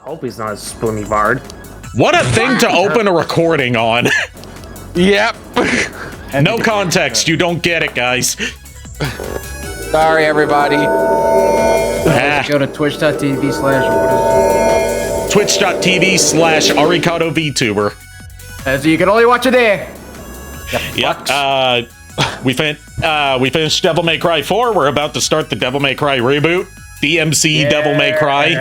Hope he's not a spoony bard. What a thing to open a recording on. Yep. No context, you don't get it, guys. Sorry, everybody. Go to twitch.tv/. Twitch.tv/Arikado VTuber. So you can only watch it there. Yep. We finished Devil May Cry 4. We're about to start the Devil May Cry reboot. DmC Devil May Cry.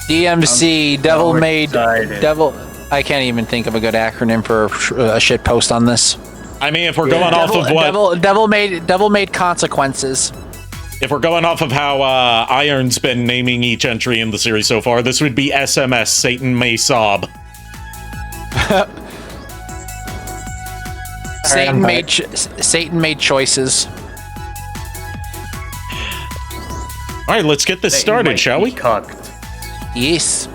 DmC Devil I can't even think of a good acronym for a shit post on this. I mean, if we're going off of what Devil made consequences. If we're going off of how Iron's been naming each entry in the series so far, this would be SMS Satan May Sob. Satan made choices. All right, let's get this started, shall we? Yes.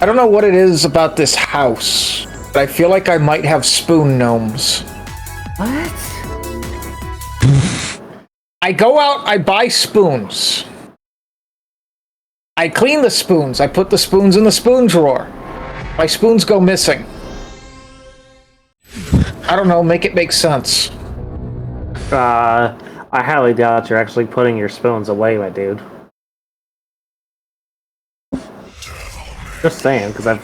I don't know what it is about this house, but I feel like I might have spoon gnomes. What? I go out, I buy spoons. I clean the spoons. I put the spoons in the spoon drawer. My spoons go missing. I don't know, make it make sense. I highly doubt you're actually putting your spoons away, my dude. Just saying, because I've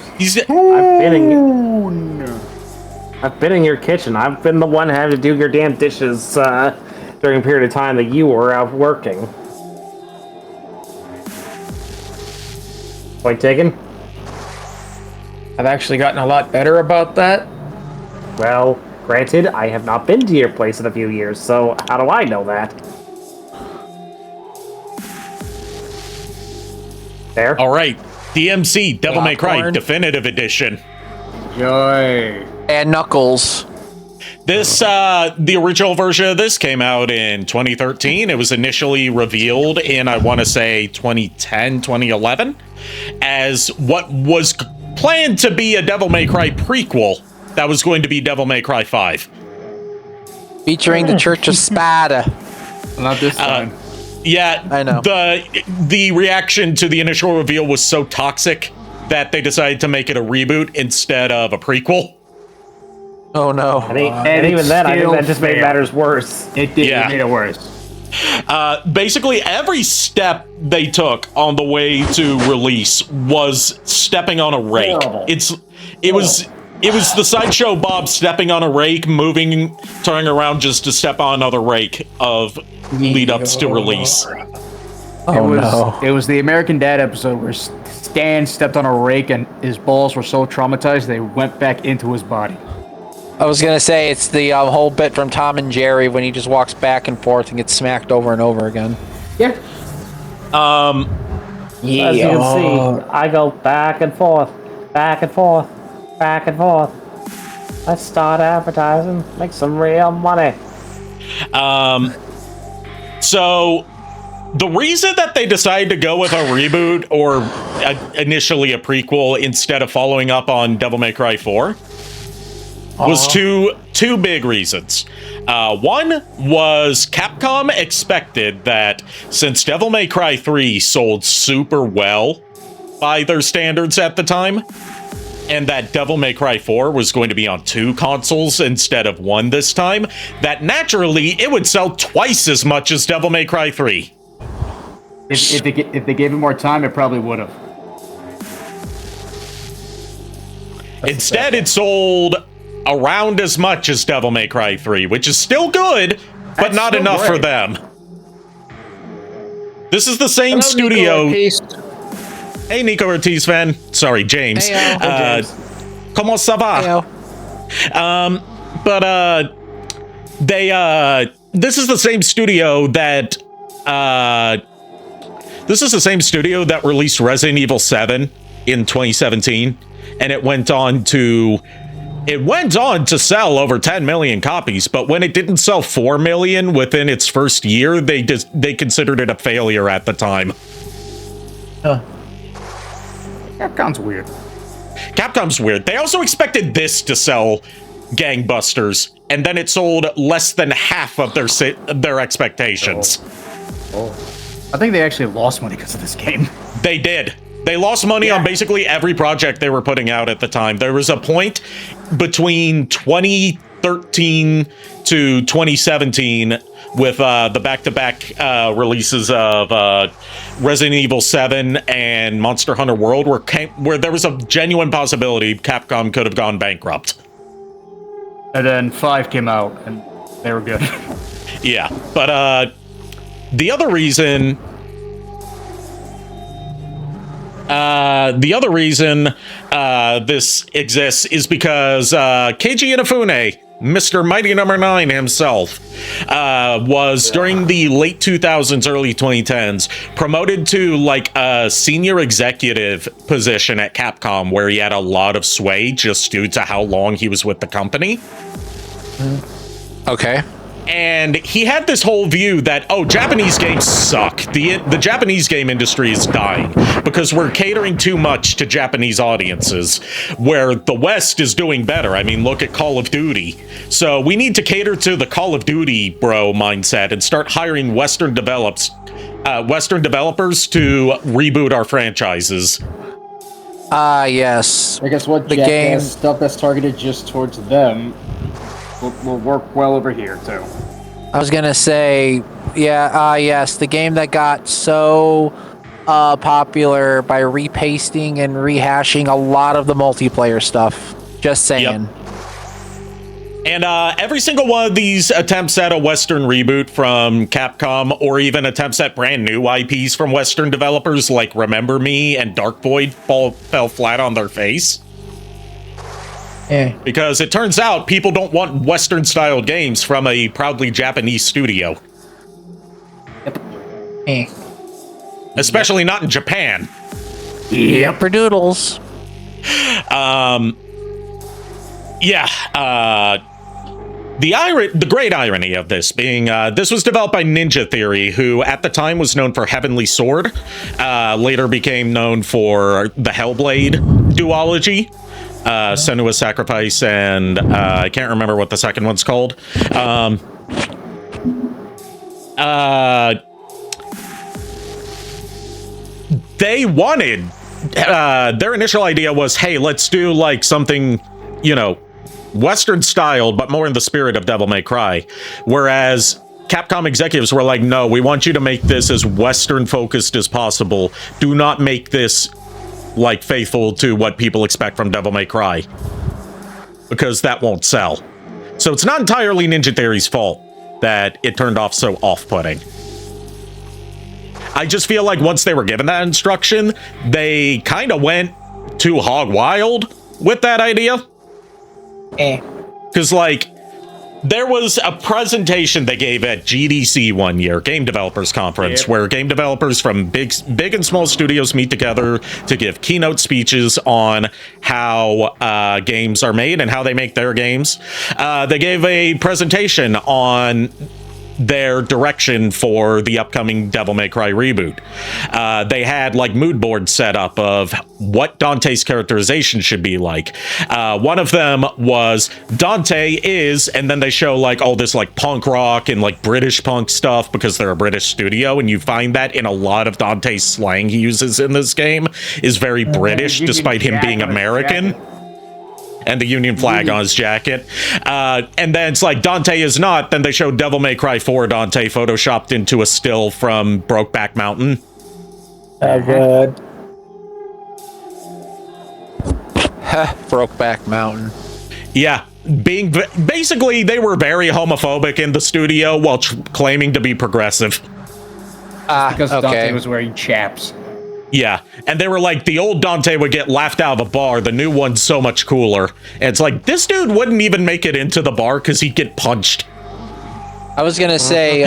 been in your kitchen. I've been the one having to do your damn dishes during a period of time that you were out working. Point taken? I've actually gotten a lot better about that. Well, granted, I have not been to your place in a few years, so how do I know that? There? All right, DmC Devil May Cry Definitive Edition. Joy. And Knuckles. This, the original version of this came out in 2013. It was initially revealed in, I want to say, 2010, 2011, as what was planned to be a Devil May Cry prequel that was going to be Devil May Cry 5. Featuring the Church of Spada. Not this time. Yeah, I know. The reaction to the initial reveal was so toxic that they decided to make it a reboot instead of a prequel. Oh no. And even then, I think that just made matters worse. It did. Yeah. It made it worse. Basically, every step they took on the way to release was stepping on a rake. It was the Sideshow Bob stepping on a rake, moving, turning around just to step on another rake of lead-ups to release. It was the American Dad episode where Stan stepped on a rake and his balls were so traumatized they went back into his body. I was gonna say it's the whole bit from Tom and Jerry when he just walks back and forth and gets smacked over and over again. Yeah. As you can see, I go back and forth, back and forth, back and forth. Let's start advertising, make some real money. So the reason that they decided to go with a reboot or initially a prequel instead of following up on Devil May Cry 4 was two big reasons. One was Capcom expected that since Devil May Cry 3 sold super well by their standards at the time, and that Devil May Cry 4 was going to be on 2 consoles instead of 1 this time, that naturally it would sell twice as much as Devil May Cry 3. If they gave it more time, it probably would have. Instead, it sold around as much as Devil May Cry 3, which is still good, but That's not still enough for great. them. This is the same studio. Hey, Nico Ortiz fan. Sorry, James. Hey, Comment ça va? This is the same studio that released Resident Evil 7 in 2017, and it went on to sell over 10 million copies, but when it didn't sell 4 million within its first year, they considered it a failure at the time. Capcom's weird. Capcom's weird. They also expected this to sell gangbusters, and then it sold less than half of their expectations. I think they actually lost money because of this game. They did. They lost money on basically every project they were putting out at the time. There was a point between 2013 to 2017 with the back-to-back releases of Resident Evil 7 and Monster Hunter World where there was a genuine possibility Capcom could have gone bankrupt. And then 5 came out, and they were good. Yeah, but the other reason this exists is because Keiji Inafune, Mr. Mighty Number 9 himself, was during the late 2000s, early 2010s, promoted to like a senior executive position at Capcom, where he had a lot of sway just due to how long he was with the company. Okay. And he had this whole view that, oh, Japanese games suck. The Japanese game industry is dying because we're catering too much to Japanese audiences, where the West is doing better. I mean, look at Call of Duty. So we need to cater to the Call of Duty bro mindset and start hiring Western developers to reboot our franchises. Yes. I guess what The jackass game- stuff that's targeted just towards them will work well over here too. I was gonna say, yes, the game that got so popular by repasting and rehashing a lot of the multiplayer stuff. Just saying. Yep. And every single one of these attempts at a Western reboot from Capcom, or even attempts at brand new IPs from Western developers like Remember Me and Dark Void, fell flat on their face. Because it turns out people don't want Western-styled games from a proudly Japanese studio. Especially not in Japan. Yep. For doodles. The great irony of this being, this was developed by Ninja Theory, who at the time was known for Heavenly Sword, later became known for the Hellblade duology. Senua's Sacrifice, and I can't remember what the second one's called. They wanted, their initial idea was, hey, let's do like something, Western styled, but more in the spirit of Devil May Cry. Whereas Capcom executives were like, no, we want you to make this as Western focused as possible. Do not make this like faithful to what people expect from Devil May Cry, because that won't sell. So it's not entirely Ninja Theory's fault that it turned off so off-putting. I just feel like once they were given that instruction, they kind of went too hog wild with that idea. Because like, there was a presentation they gave at GDC one year, Game Developers Conference, where game developers from big and small studios meet together to give keynote speeches on how games are made and how they make their games. They gave a presentation on their direction for the upcoming Devil May Cry reboot. They had like mood boards set up of what Dante's characterization should be like. One of them was Dante is, and then they show like all this like punk rock and like British punk stuff because they're a British studio, and you find that in a lot of Dante's slang he uses in this game is very British despite him being American. And the Union flag on his jacket. And then it's like, Dante is not. Then they showed Devil May Cry 4 Dante photoshopped into a still from Brokeback Mountain. Good. Brokeback Mountain. Yeah. Basically, they were very homophobic in the studio while claiming to be progressive. Because Dante was wearing chaps. Yeah, and they were like, the old Dante would get laughed out of a bar, the new one's so much cooler. And it's like, this dude wouldn't even make it into the bar because he'd get punched. I was gonna say,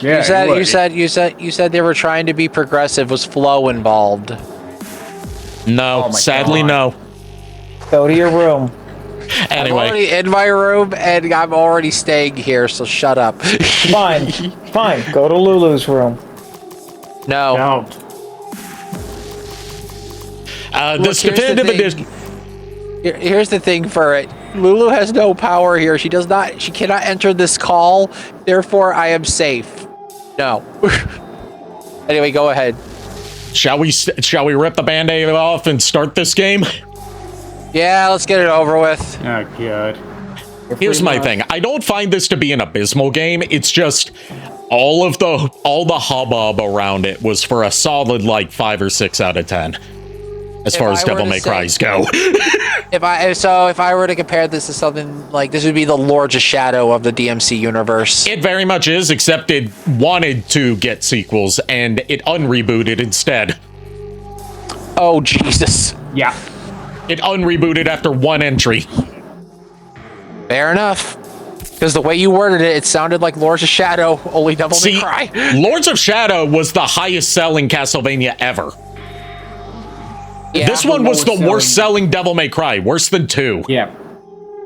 you said they were trying to be progressive. Was Flo involved? No, sadly no. Go to your room. Anyway. I'm already in my room and I'm already staying here, so shut up. Fine. Go to Lulu's room. No. Don't. This definitive edition. Here's the thing for it. Lulu has no power here. She cannot enter this call. Therefore, I am safe. No. Anyway, go ahead. Shall we rip the Band-Aid off and start this game? Yeah, let's get it over with. Oh god. Here's my thing. I don't find this to be an abysmal game. It's just all the hubbub around it was for a solid like 5 or 6 out of 10. As far as Devil May Cry's go. If I were to compare this to something like this, would be the Lords of Shadow of the DMC universe. It very much is, except it wanted to get sequels and it unrebooted instead. Oh Jesus. Yeah. It unrebooted after 1 entry. Fair enough. Because the way you worded it, it sounded like Lords of Shadow, only Devil May Cry. Lords of Shadow was the highest selling Castlevania ever. Yeah, this one was the worst selling Devil May Cry, worse than 2. Yeah.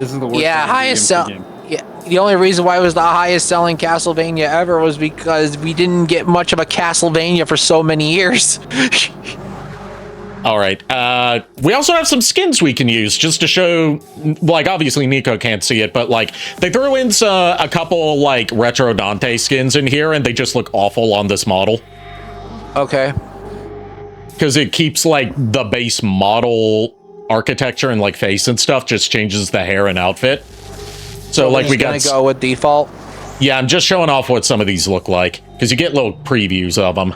This is the worst. Yeah, highest sell. Yeah, the only reason why it was the highest selling Castlevania ever was because we didn't get much of a Castlevania for so many years. All right. We also have some skins we can use just to show, like, obviously Nico can't see it, but like they threw in a couple like retro Dante skins in here and they just look awful on this model. Okay. Because it keeps like the base model architecture and like face and stuff, just changes the hair and outfit. So like we got go with default. Yeah, I'm just showing off what some of these look like because you get little previews of them.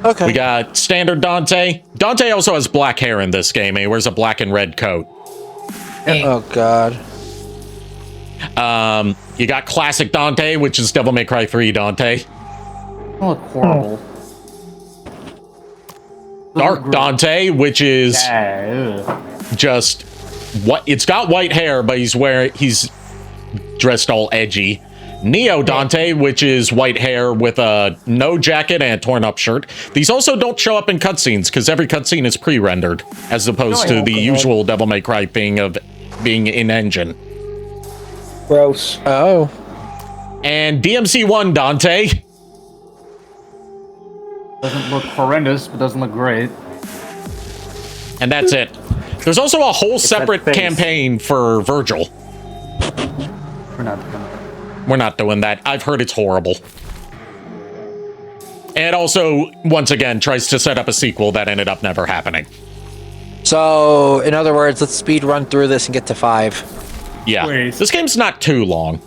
Okay. We got standard Dante. Dante also has black hair in this game. He wears a black and red coat. Oh god. You got classic Dante, which is Devil May Cry 3 Dante. Oh, horrible. Dark Dante, which is just what it's got white hair, but he's dressed all edgy. Neo Dante, which is white hair with a no jacket and a torn up shirt. These also don't show up in cutscenes because every cutscene is pre-rendered, as opposed to the usual Devil May Cry thing of being in engine. Gross. Oh. And DmC 1 Dante. Doesn't look horrendous, but doesn't look great. And that's it. There's also a whole separate campaign for Virgil. We're not doing that. I've heard it's horrible. And it also, once again, tries to set up a sequel that ended up never happening. So, in other words, let's speed run through this and get to 5. Yeah. Please. This game's not too long.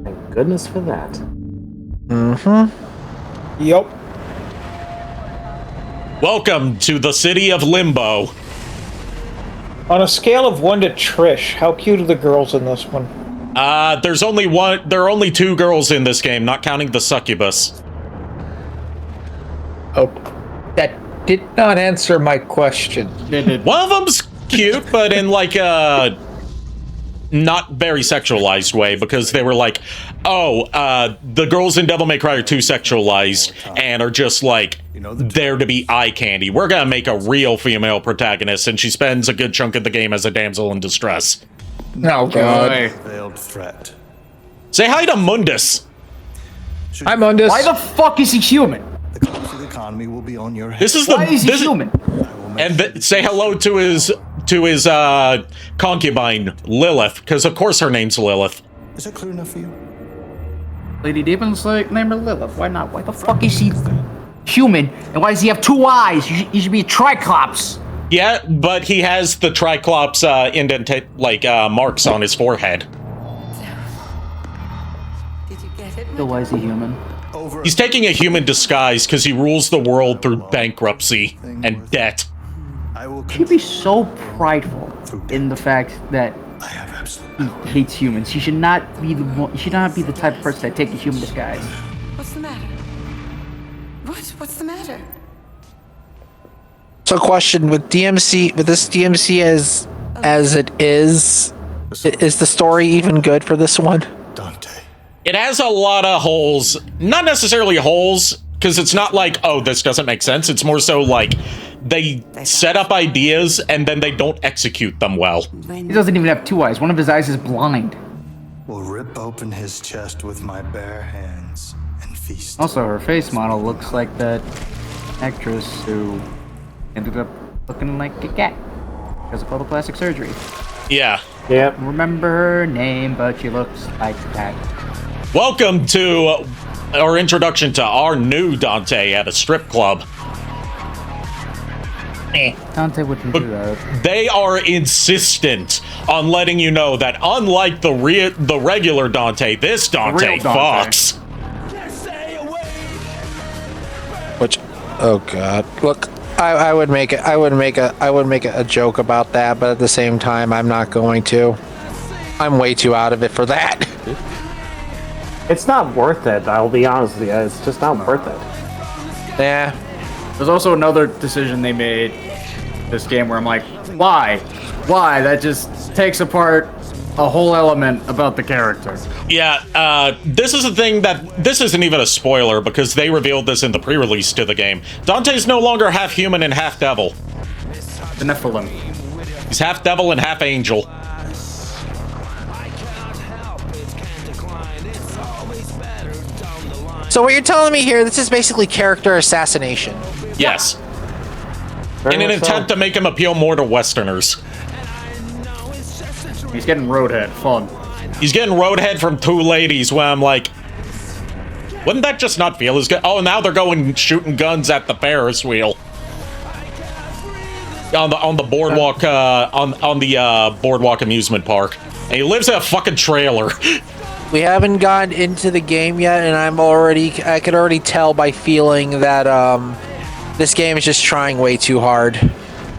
Thank goodness for that. Mm-hmm. Yep. Welcome to the city of Limbo. On a scale of 1 to Trish, how cute are the girls in this one? There are only 2 girls in this game, not counting the succubus. Oh, that did not answer my question. One of them's cute, but in like a not very sexualized way, because they were like, the girls in Devil May Cry are too sexualized and are just like there to be eye candy. We're gonna make a real female protagonist, and she spends a good chunk of the game as a damsel in distress. Oh god. Veiled threat. Say hi to Mundus. Hi, Mundus. Why the fuck is he human? The cost of the economy will be on your head. This is Why is he human? And say hello to his concubine Lilith, because of course her name's Lilith. Is that clear enough for you? Lady Demons like name her Lilith. Why not? Why the fuck is he human? And why does he have 2 eyes? He should be a Triclops. Yeah, but he has the Triclops marks on his forehead. Did you get it? So why is he human? He's taking a human disguise because he rules the world through bankruptcy and debt. I will He'd be so prideful in the fact that he hates humans. He should not be the type of person that take a human disguise. What's the matter? What's the matter? So, question with DMC, with this DMC as it is the story even good for this one? Dante. It has a lot of holes, not necessarily holes, because it's not like, oh, this doesn't make sense. It's more so like they set up ideas and then they don't execute them well. He doesn't even have 2 eyes. One of his eyes is blind. Will rip open his chest with my bare hands and feast. Also, her face model looks like that actress who ended up looking like a cat because of all the plastic surgery. Yeah. Yep. Remember her name, but she looks like that. Welcome to our introduction to our new Dante at a strip club. Dante wouldn't do that. They are insistent on letting you know that unlike the regular Dante, this Dante fucks. Which, oh god, look, I would make it. I would make a joke about that, but at the same time, I'm not going to. I'm way too out of it for that. It's not worth it. I'll be honest with you. It's just not worth it. Yeah. There's also another decision they made this game where I'm like, why? Why? That just takes apart a whole element about the character. Yeah, this is a thing that... This isn't even a spoiler, because they revealed this in the pre-release to the game. Dante's no longer half human and half devil. The Nephilim. He's half devil and half angel. So what you're telling me here, this is basically character assassination. Yes. In an attempt to make him appeal more to Westerners. He's getting roadhead. Fun. He's getting roadhead from two ladies where I'm like, wouldn't that just not feel as good? Oh, now they're going shooting guns at the Ferris wheel. On the boardwalk, on the boardwalk amusement park. And he lives in a fucking trailer. We haven't gotten into the game yet, and I could already tell by feeling that this game is just trying way too hard.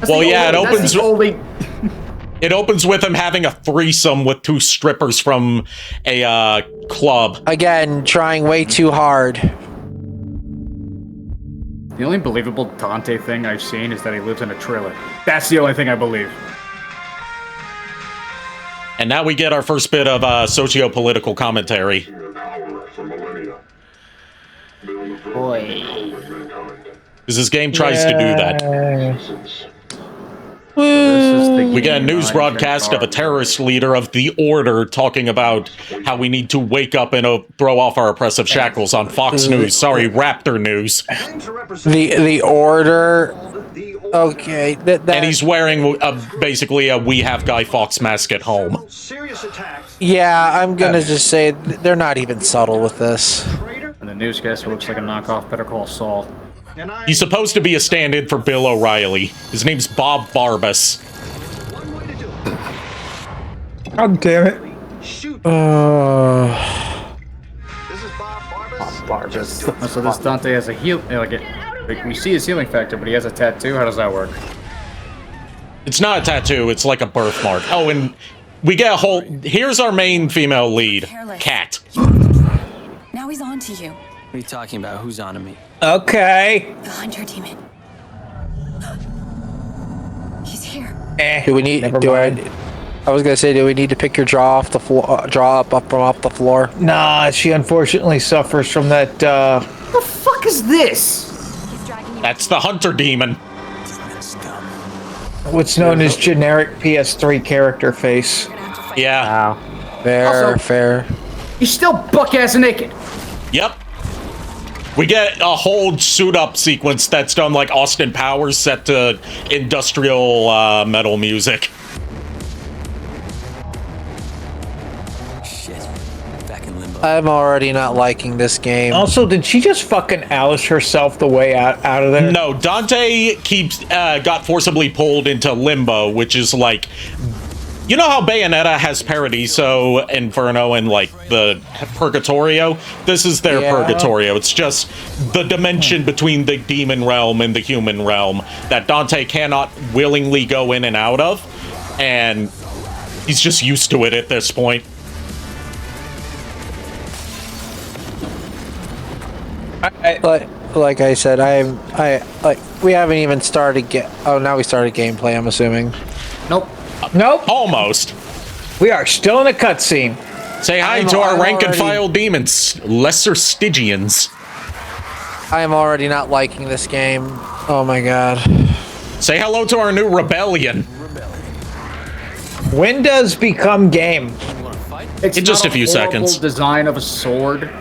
Well, yeah, it opens with him having a threesome with two strippers from a club. Again, trying way too hard. The only believable Dante thing I've seen is that he lives in a trailer. That's the only thing I believe. And now we get our first bit of socio-political commentary. Boy. Because this game tries to do that. We get a news broadcast of a terrorist leader of the Order talking about how we need to wake up and throw off our oppressive shackles on Fox News. Sorry, Raptor News. The Order... Okay, and he's wearing basically a "We Have Guy Fawkes" mask at home. Yeah, I'm gonna just say they're not even subtle with this. And the newscaster looks like a knockoff Better Call Saul. He's supposed to be a stand-in for Bill O'Reilly. His name's Bob Barbas. God damn it. This is Bob Barbas. So this Dante has a heal, like we see his healing factor, but he has a tattoo. How does that work? It's not a tattoo. It's like a birthmark. Oh, and we get a whole... Here's our main female lead, Kat. Now he's on to you. What are you talking about? Who's on to me? Okay. The hunter demon. He's here. Do we need? I was gonna say, do we need to pick your jaw off the floor? Jaw up from off the floor? Nah, she unfortunately suffers from that. What the fuck is this? That's the hunter demon. What's known as generic PS3 character face. Yeah. Wow. Fair. He's still buck-ass naked. Yep. We get a whole suit-up sequence that's done like Austin Powers set to industrial metal music. I'm already not liking this game. Also, did she just fucking Alice herself the way out of there? No, Dante got forcibly pulled into limbo, which is like... You know how Bayonetta has Paradiso, Inferno, and like the Purgatorio? This is their Purgatorio. It's just the dimension between the demon realm and the human realm that Dante cannot willingly go in and out of, and he's just used to it at this point. Like I said, we haven't even started now we started gameplay, I'm assuming. Nope. Almost. We are still in a cutscene. Say hi to our rank and file demons, lesser Stygians. I am already not liking this game. Oh my god. Say hello to our new rebellion. When does become game? It's in just a few seconds. Design of a sword,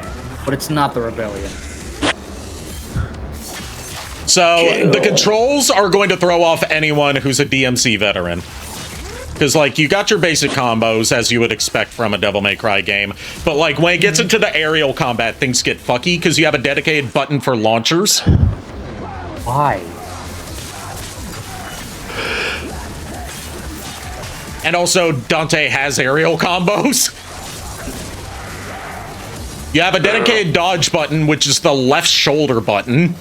but it's not the rebellion. So the controls are going to throw off anyone who's a DmC veteran. Because, like, you got your basic combos, as you would expect from a Devil May Cry game. But, like, when it gets into the aerial combat, things get fucky, because you have a dedicated button for launchers. Why? And also, Dante has aerial combos. You have a dedicated dodge button, which is the left shoulder button.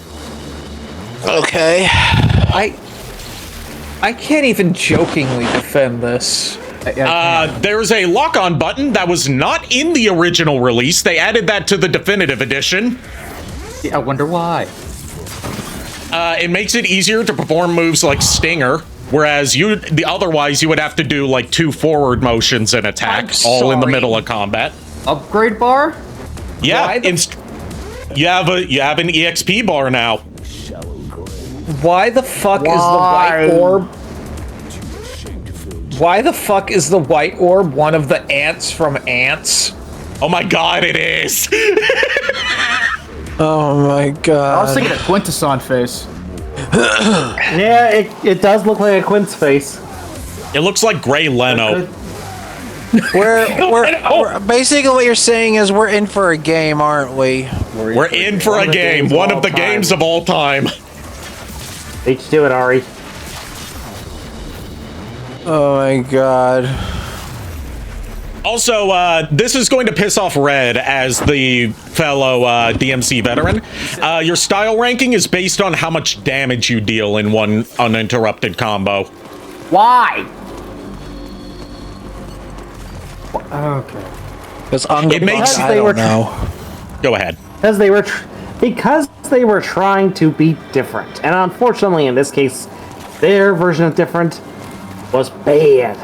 Okay. I can't even jokingly defend this. There's a lock-on button that was not in the original release. They added that to the definitive edition. Yeah, I wonder why. It makes it easier to perform moves like Stinger, whereas otherwise you would have to do like 2 forward motions and attack, all in the middle of combat. Upgrade bar? Yeah, you have an EXP bar now. Why the fuck is the white orb? Why the fuck is the white orb one of the ants from Ants? Oh my god, it is! Oh my god. I was thinking of Quintesson face. Yeah, it does look like a Quint's face. It looks like Gray Leno. We're basically what you're saying is we're in for a game, aren't we? We're in for a game, one of the games of all time. Beat you to it, Ari. Oh my god. Also, this is going to piss off Red as the fellow DmC veteran. Your style ranking is based on how much damage you deal in one uninterrupted combo. Why? Okay. It makes... I don't know. Go ahead. Because they were trying to be different, and unfortunately, in this case, their version of different was bad.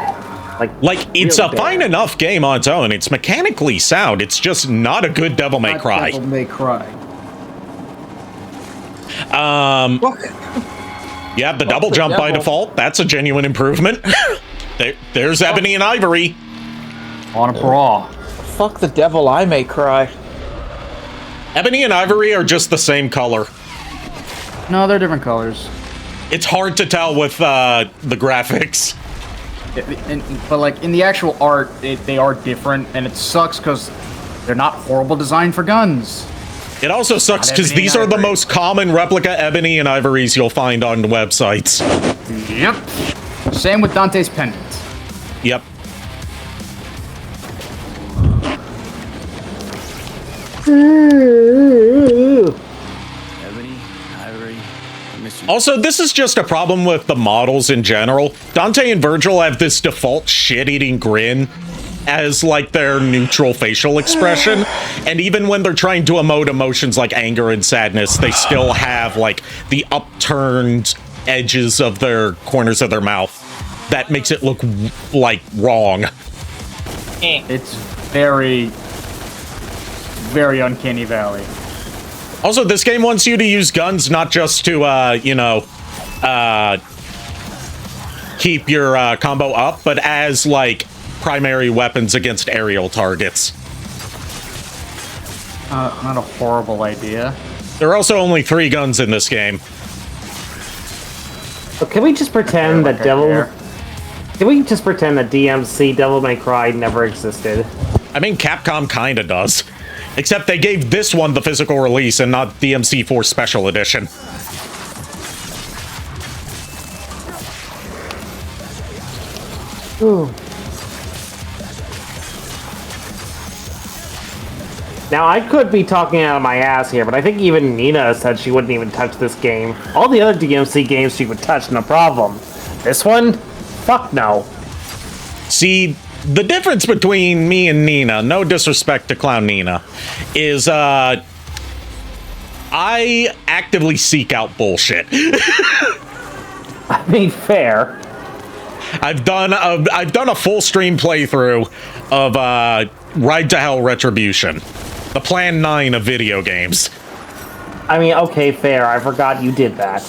Like it's a fine enough game on its own. It's mechanically sound. It's just not a good Devil May Cry. Devil May Cry. You have the double jump by default. That's a genuine improvement. There's Ebony and Ivory. On a bra. Fuck the devil, I may cry. Ebony and Ivory are just the same color. No, they're different colors. It's hard to tell with the graphics. But like in the actual art, they are different, and it sucks because they're not horrible design for guns. It also sucks because these are the most common replica Ebony and Ivories you'll find on websites. Yep. Same with Dante's pendant. Yep. Ebony, Ivory, Also, this is just a problem with the models in general. Dante and Virgil have this default shit-eating grin as, like, their neutral facial expression. And even when they're trying to emote emotions like anger and sadness, they still have, like, the upturned edges of their corners of their mouth. That makes it look, like, wrong. It's very, very uncanny valley. Also, this game wants you to use guns not just to, keep your combo up, but as, like, primary weapons against aerial targets. Not a horrible idea. There are also only 3 guns in this game. So can we just pretend that Can we just pretend that DmC Devil May Cry never existed? I mean, Capcom kinda does. Except they gave this one the physical release and not DMC4 Special Edition. Ooh. Now, I could be talking out of my ass here, but I think even Nina said she wouldn't even touch this game. All the other DMC games she would touch, no problem. This one? Fuck no. See, the difference between me and Nina, no disrespect to Clown Nina, is, I actively seek out bullshit. I mean, fair. I've done a full stream playthrough of, Ride to Hell Retribution. The Plan 9 of video games. I mean, okay, fair. I forgot you did that.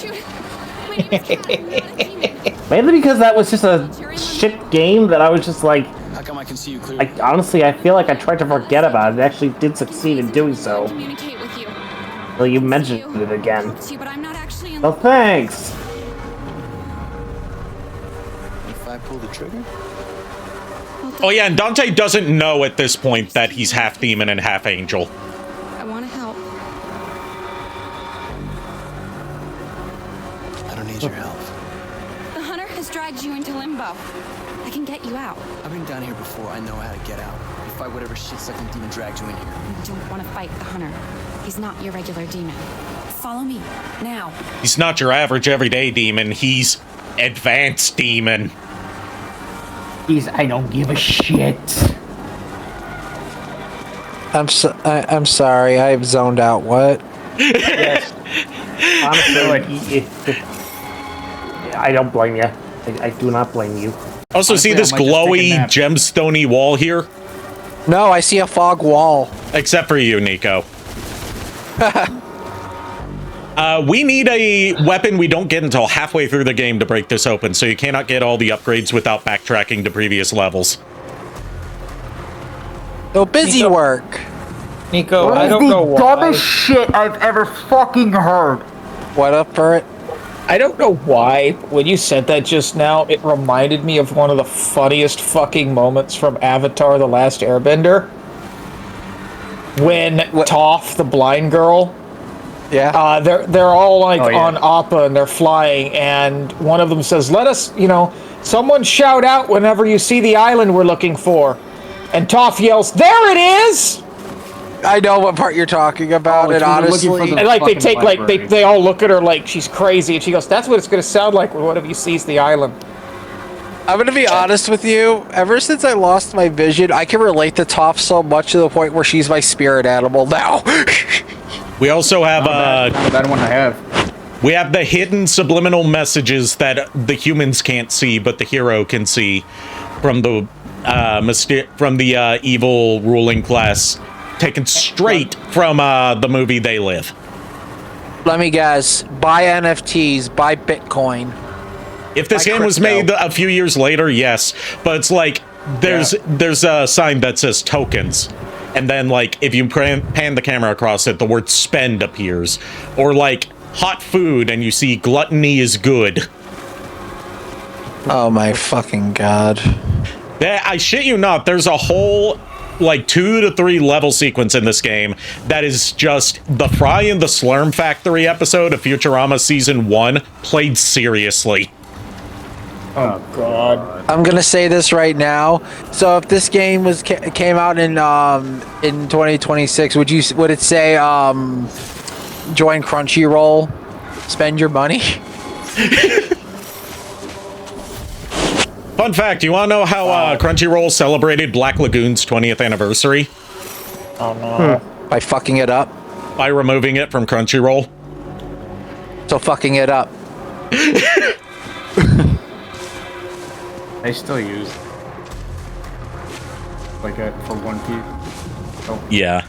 Mainly because that was just a shit game that I was just like... How come I can see you clearly? Honestly, I feel like I tried to forget about it. I actually did succeed in doing so. Well, you mentioned it again. So thanks. pull the trigger? Oh yeah, and Dante doesn't know at this point that he's half demon and half angel. I want to help. I don't need your help. The hunter has dragged you into limbo. I can get you out. I've been down here before. I know how to get out. You fight whatever shit-sucking demon dragged you in here. You don't want to fight the hunter. He's not your regular demon. Follow me, now. He's not your average everyday demon, he's advanced demon. I don't give a shit. I'm sorry. I've zoned out. What? Yes. Honestly, I don't blame you. I do not blame you. Also, Honestly, see this I might just take a glowy nap. gemstony wall here? No, I see a fog wall. Except for you, Nico. We need a weapon we don't get until halfway through the game to break this open, so you cannot get all the upgrades without backtracking to previous levels. So busy Nico. work. Nico, I don't know why. Dumbest shit I've ever fucking heard. What up for it? I don't know why. When you said that just now, it reminded me of one of the funniest fucking moments from Avatar: The Last Airbender. When Toph, the blind girl, Yeah. they're all like Oh, yeah. on Appa and they're flying, and one of them says, "Let us, someone shout out whenever you see the island we're looking for." And Toph yells, "There it is!" I know what part you're talking about, Oh, and it's when they're looking for honestly, the- And like they fucking take like library. they all look at her like she's crazy, and she goes, "That's what it's gonna sound like when one of you sees the island." I'm gonna be honest with you. Ever since I lost my vision, I can relate to Toph so much to the point where she's my spirit animal now. We also have Not a bad one to have. we have the hidden subliminal messages that the humans can't see, but the hero can see from the evil ruling class, taken straight from the movie They Live. Let me guess. Buy NFTs. Buy Bitcoin. If this By game was crypto. made a few years later, yes, but it's like there's a sign that says tokens, and then like if you pan the camera across it, the word spend appears, or like hot food, and you see gluttony is good. Oh my fucking god. I shit you not, there's a whole like 2 to 3 level sequence in this game that is just the Fry and the Slurm Factory episode of Futurama Season 1 played seriously. Oh God! I'm gonna say this right now. So if this game came out in 2026, would it say join Crunchyroll, spend your money? Fun fact, you want to know how Crunchyroll celebrated Black Lagoon's 20th anniversary? Oh no! By fucking it up. By removing it from Crunchyroll. So fucking it up. They still use like it for One Piece. Oh. Yeah.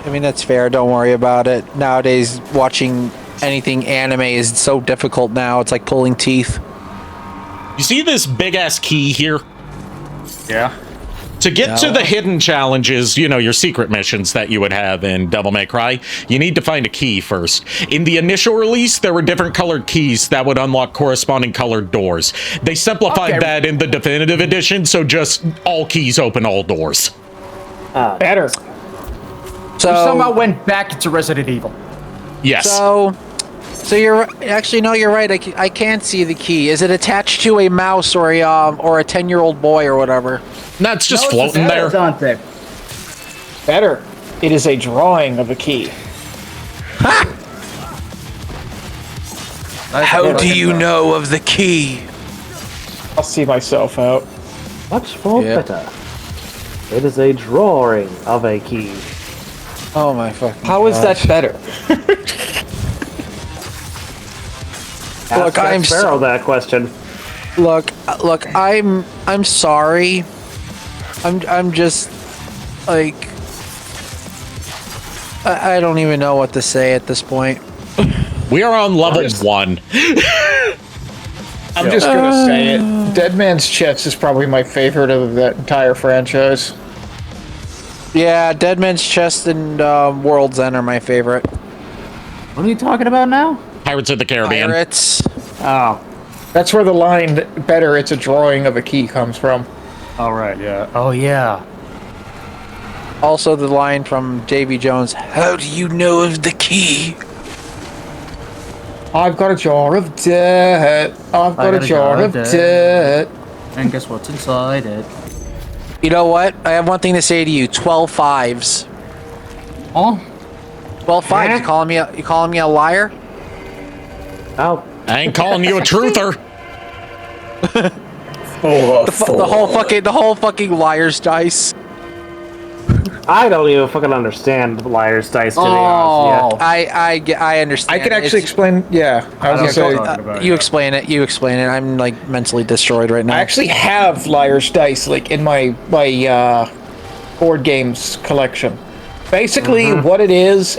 I mean, that's fair. Don't worry about it. Nowadays, watching anything anime is so difficult now. It's like pulling teeth. You see this big ass key here? Yeah. To get to the hidden challenges, your secret missions that you would have in Devil May Cry, you need to find a key first. In the initial release, there were different colored keys that would unlock corresponding colored doors. They simplified that in the definitive edition, so just all keys open all doors. Better. So We somehow went back into Resident Evil. Yes. So you're actually no, you're right. I can't see the key. Is it attached to a mouse or a 10-year-old boy or whatever? That's just floating there. Dante. Better. It is a drawing of a key. How do you know of the key? I'll see myself out. Much more better. It is a drawing of a key. Oh my fucking. How is that better? Ask Jack Sparrow that question. Look. I'm sorry. I'm just like I don't even know what to say at this point. We are on level 1. I'm just gonna say it. Dead Man's Chest is probably my favorite of that entire franchise. Yeah, Dead Man's Chest and World's End are my favorite. What are you talking about now? Pirates of the Caribbean. Pirates. Oh. That's where the line "better it's a drawing of a key" comes from. All right, yeah. Oh, yeah. Also, the line from Davy Jones, "How do you know of the key?" I've got a jar of dirt. I've got a jar of dirt. And guess what's inside it? You know what? I have one thing to say to you. 12 fives. Oh, 12 fives. You calling me a liar? Oh, I ain't calling you a truther. The whole fucking liar's dice. I don't even fucking understand liar's dice, to be honest. I understand. I could actually explain. Yeah, I was gonna say. You explain it. You explain it. I'm like mentally destroyed right now. I actually have liar's dice like in my board games collection. Basically, what it is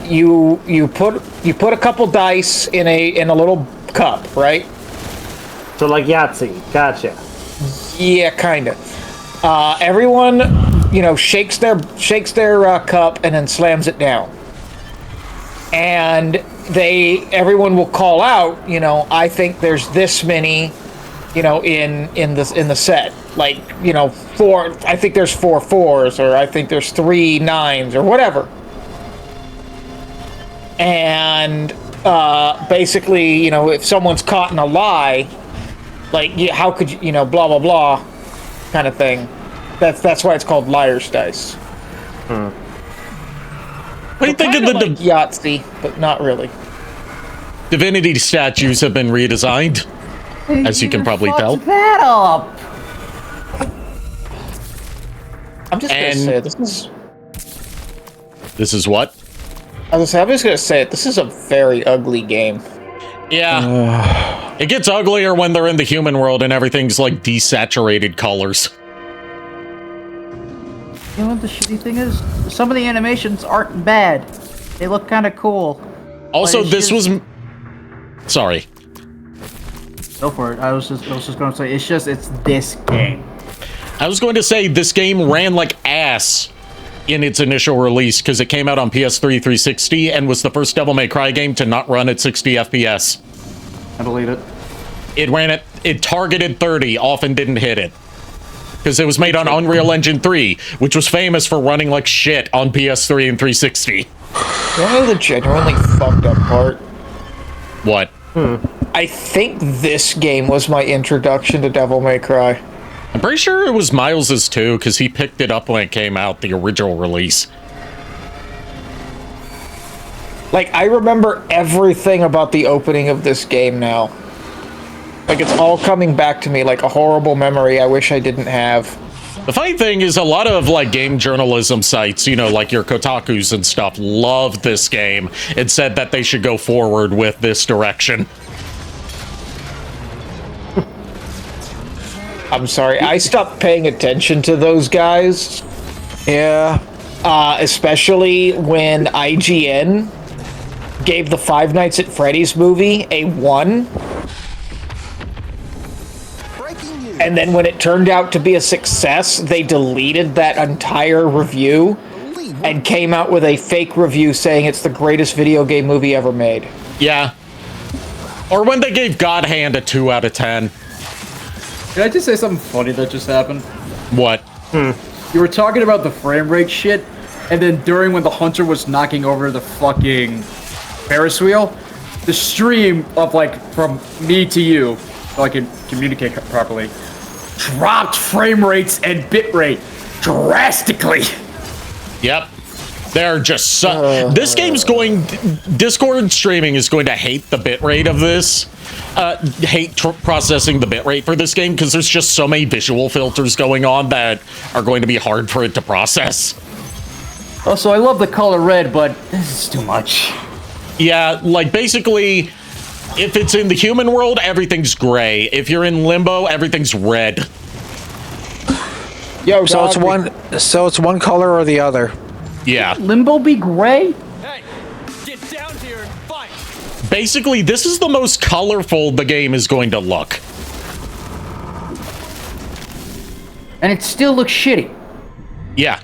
you put a couple dice in a little cup, right? So like Yahtzee, gotcha. Yeah, kind of. Everyone, shakes their cup and then slams it down. And everyone will call out, I think there's this many, in the set. Like, 4. I think there's 4 4s, or I think there's 3 9s, or whatever. And basically, if someone's caught in a lie, like, how could you, blah blah blah, kind of thing. That's why it's called liar's dice. What do you think of the like Yahtzee, but not really. divinity statues have been redesigned, as you can probably tell. that up. I'm just gonna say This is what? I'm just gonna say it. This is a very ugly game. Yeah. It gets uglier when they're in the human world and everything's like desaturated colors. You know what the shitty thing is? Some of the animations aren't bad. They look kind of cool. Also, this was... Sorry. Go for it. I was just going to say, it's this game. I was going to say this game ran like ass in its initial release because it came out on PS3 360 and was the first Devil May Cry game to not run at 60 FPS. I believe it. It targeted 30, often didn't hit it. Because it was made on Unreal Engine 3, which was famous for running like shit on PS3 and 360. You know the genuinely fucked up part? What? I think this game was my introduction to Devil May Cry. I'm pretty sure it was Miles's too, because he picked it up when it came out, the original release. Like, I remember everything about the opening of this game now. Like, it's all coming back to me like a horrible memory I wish I didn't have. The funny thing is a lot of like game journalism sites, like your Kotakus and stuff, loved this game and said that they should go forward with this direction. I'm sorry, I stopped paying attention to those guys. Yeah. Especially when IGN gave the Five Nights at Freddy's movie a 1. And then when it turned out to be a success, they deleted that entire review and came out with a fake review saying it's the greatest video game movie ever made. Yeah. Or when they gave God Hand a 2 out of 10. Can I just say something funny that just happened? What? You were talking about the frame rate shit, and then during when the hunter was knocking over the fucking Ferris wheel, the stream of like from me to you, so I can communicate properly, dropped frame rates and bit rate drastically. Yep. They're just this game's going... Discord streaming is going to hate the bitrate of this. Hate processing the bitrate for this game because there's just so many visual filters going on that are going to be hard for it to process. Also, I love the color red, but this is too much. Yeah, like basically, if it's in the human world, everything's gray. If you're in limbo, everything's red. Yo, So it's one color or the other. Yeah. Limbo be gray? Hey, get down here and fight. Basically, this is the most colorful the game is going to look. And it still looks shitty. Yeah.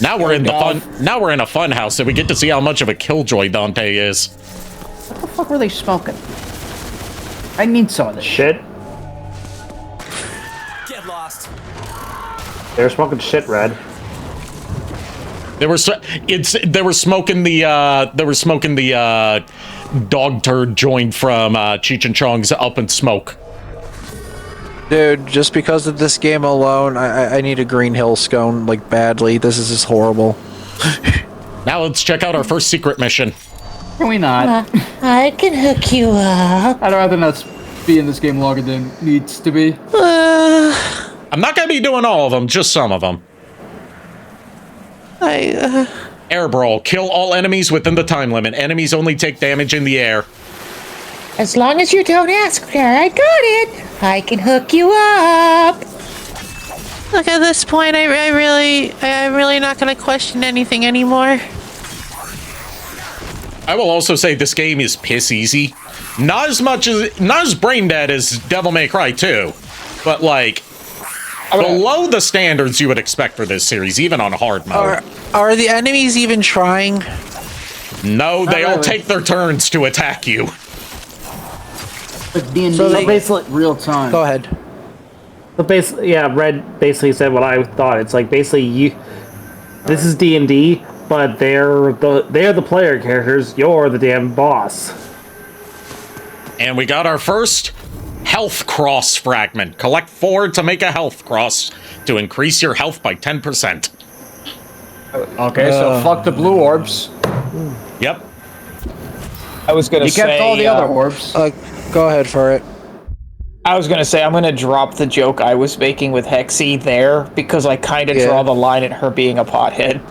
Now we're in the fun. Now we're in a fun house, so we get to see how much of a killjoy Dante is. What the fuck were they smoking? I need some of this Shit. Get lost. They were smoking shit, Red. They were smoking the dog turd joint from Cheech and Chong's Up in Smoke. Dude, just because of this game alone, I need a Green Hill scone, like, badly. This is just horrible. Now let's check out our first secret mission. Can we not? I can hook you up. I'd rather not be in this game longer than needs to be. I'm not gonna be doing all of them, just some of them. Air Brawl. Kill all enemies within the time limit. Enemies only take damage in the air. As long as you don't ask where I got it, I can hook you up. Look, at this point, I'm really not gonna question anything anymore. I will also say this game is piss easy. Not as brain dead as Devil May Cry 2, but like below the standards you would expect for this series, even on hard mode. Are the enemies even trying? No, they all take their turns to attack you. Like D&D, So they- basically real time. Go ahead. Red basically said what I thought. It's like basically this is D&D, but they're the player characters. You're the damn boss. And we got our first health cross fragment. Collect 4 to make a health cross to increase your health by 10%. Okay, so fuck the blue orbs. Yep. I was gonna You say. kept all the other orbs. Go ahead for it. I was gonna say I'm gonna drop the joke I was making with Hexy there because I kind of draw the line at her being a pothead.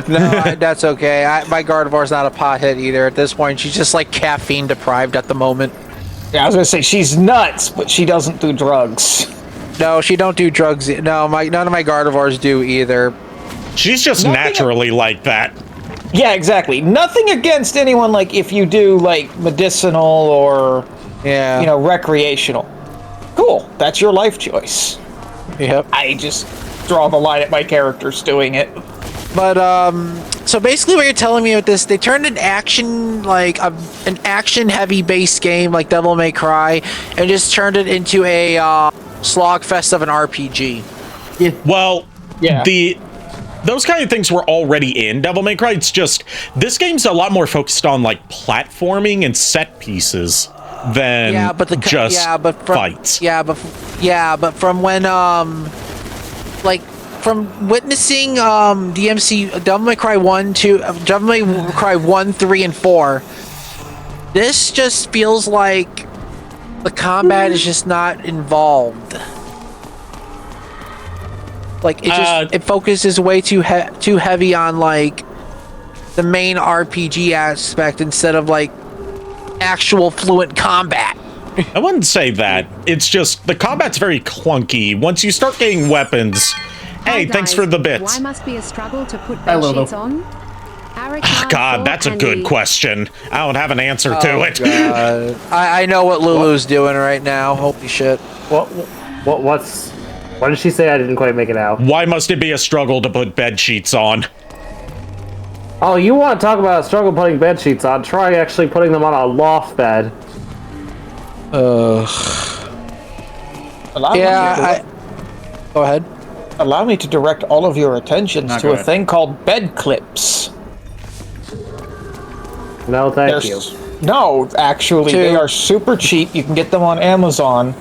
No, that's okay. My Gardevoir's not a pothead either. At this point, she's just like caffeine deprived at the moment. Yeah, I was gonna say she's nuts, but she doesn't do drugs. No, she don't do drugs. No, none of my Gardevoirs do either. She's just naturally like that. Yeah, exactly. Nothing against anyone like if you do like medicinal or recreational. Cool, that's your life choice. Yep. I just draw the line at my characters doing it. But so basically, what you're telling me with this, they turned an action an action-heavy based game like Devil May Cry, and just turned it into a slogfest of an RPG. Yeah. Well, yeah. Those kind of things were already in Devil May Cry. It's just this game's a lot more focused on like platforming and set pieces than fights. But from when from witnessing DmC Devil May Cry 1, 2, Devil May Cry 1, 3, and 4, this just feels like the combat is just not involved. Like it focuses way too heavy on like the main RPG aspect instead of like actual fluent combat. I wouldn't say that. It's just the combat's very clunky. Once you start getting weapons, hey, thanks for the bits. Why must be a struggle to put bed sheets on? God, that's a good question. I don't have an answer to it. God. I know what Lulu's doing right now. Holy shit. What did she say? I didn't quite make it out. Why must it be a struggle to put bed sheets on? Oh, you want to talk about a struggle putting bed sheets on? Try actually putting them on a loft bed. Go ahead. Allow me to direct all of your attentions to a thing called bed clips. No, thank you. No, actually, they are super cheap. You can get them on Amazon.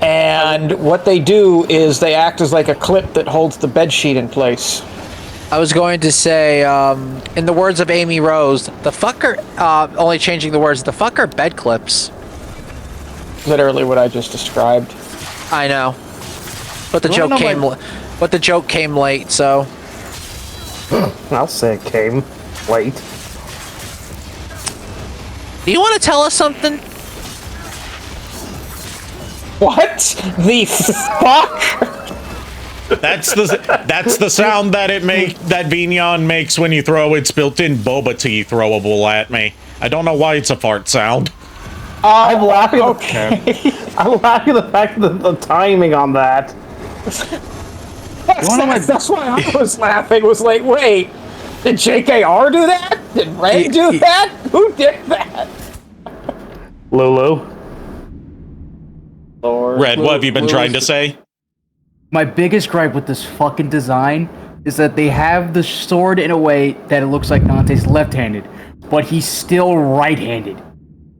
And what they do is they act as like a clip that holds the bed sheet in place. I was going to say, in the words of Amy Rose, the fucker, only changing the words, the fuck are bed clips. Literally what I just described. I know. But the joke came late, so. I'll say it came late. Do you want to tell us something? What the fuck? That's the sound that that Vignon makes when you throw its built-in boba tea throwable at me. I don't know why it's a fart sound. I'm laughing. Okay. I'm laughing at the fact that the timing on that. That's why I was laughing. Was like, wait, did JKR do that? Did Ray do that? Who did that? Lulu. Red, what have you been trying to say? My biggest gripe with this fucking design is that they have the sword in a way that it looks like Dante's left-handed, but he's still right-handed.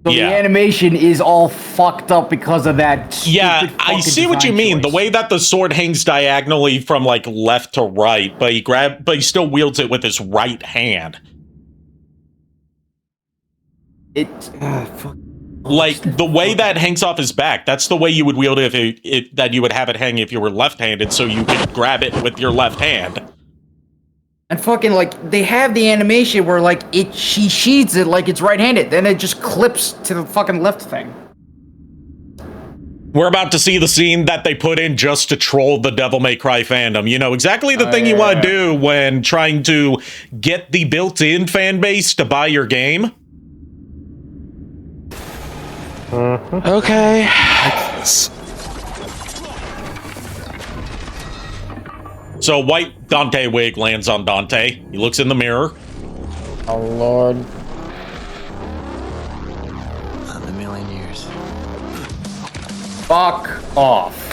So the animation is all fucked up because of that. Yeah, I see what you mean. Choice. The way that the sword hangs diagonally from like left to right, but he still wields it with his right hand. Like the way that hangs off his back, that's the way you would wield it if that you would have it hang if you were left-handed, so you could grab it with your left hand. And fucking like they have the animation where like she sheathes it like it's right-handed, then it just clips to the fucking left thing. We're about to see the scene that they put in just to troll the Devil May Cry fandom. You know, exactly the thing you want to do when trying to get the built-in fan base to buy your game. Okay. So white Dante wig lands on Dante. He looks in the mirror. Oh, Lord. Not in a million years. Fuck off.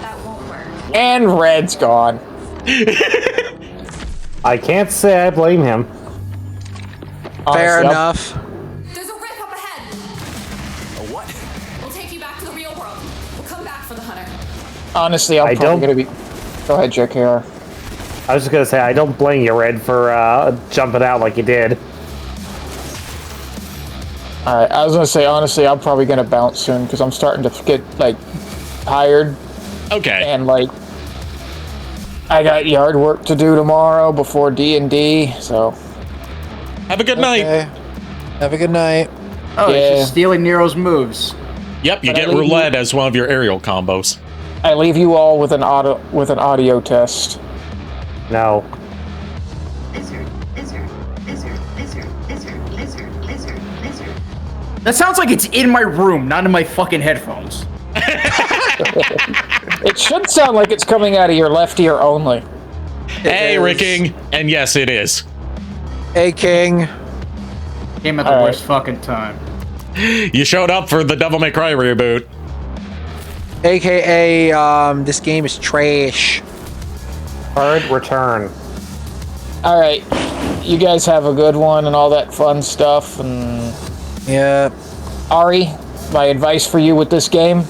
That won't work. And Red's gone. I can't say I blame him. Fair Honestly, enough. There's a rip up ahead. A what? We'll take you back to the real world. We'll come back for the hunter. Honestly, I'm probably gonna be. Go ahead, JKR. I was just gonna say, I don't blame you, Red, for jumping out like you did. Alright, I was gonna say, honestly, I'm probably gonna bounce soon, because I'm starting to get, like, tired. Okay. And, like, I got yard work to do tomorrow before D&D, so... Have a good night. Have a good night. Oh, he's just stealing Nero's moves. Yep, you get roulette as one of your aerial combos. I leave you all with an audio test. No. That sounds like it's in my room, not in my fucking headphones. It should sound like it's coming out of your left ear only. Hey, Ricking. And yes, it is. Hey, King. Came at the worst fucking time. You showed up for the Devil May Cry reboot. AKA, this game is trash. Hard return. Alright, you guys have a good one and all that fun stuff, and... Yeah. Ari, my advice for you with this game?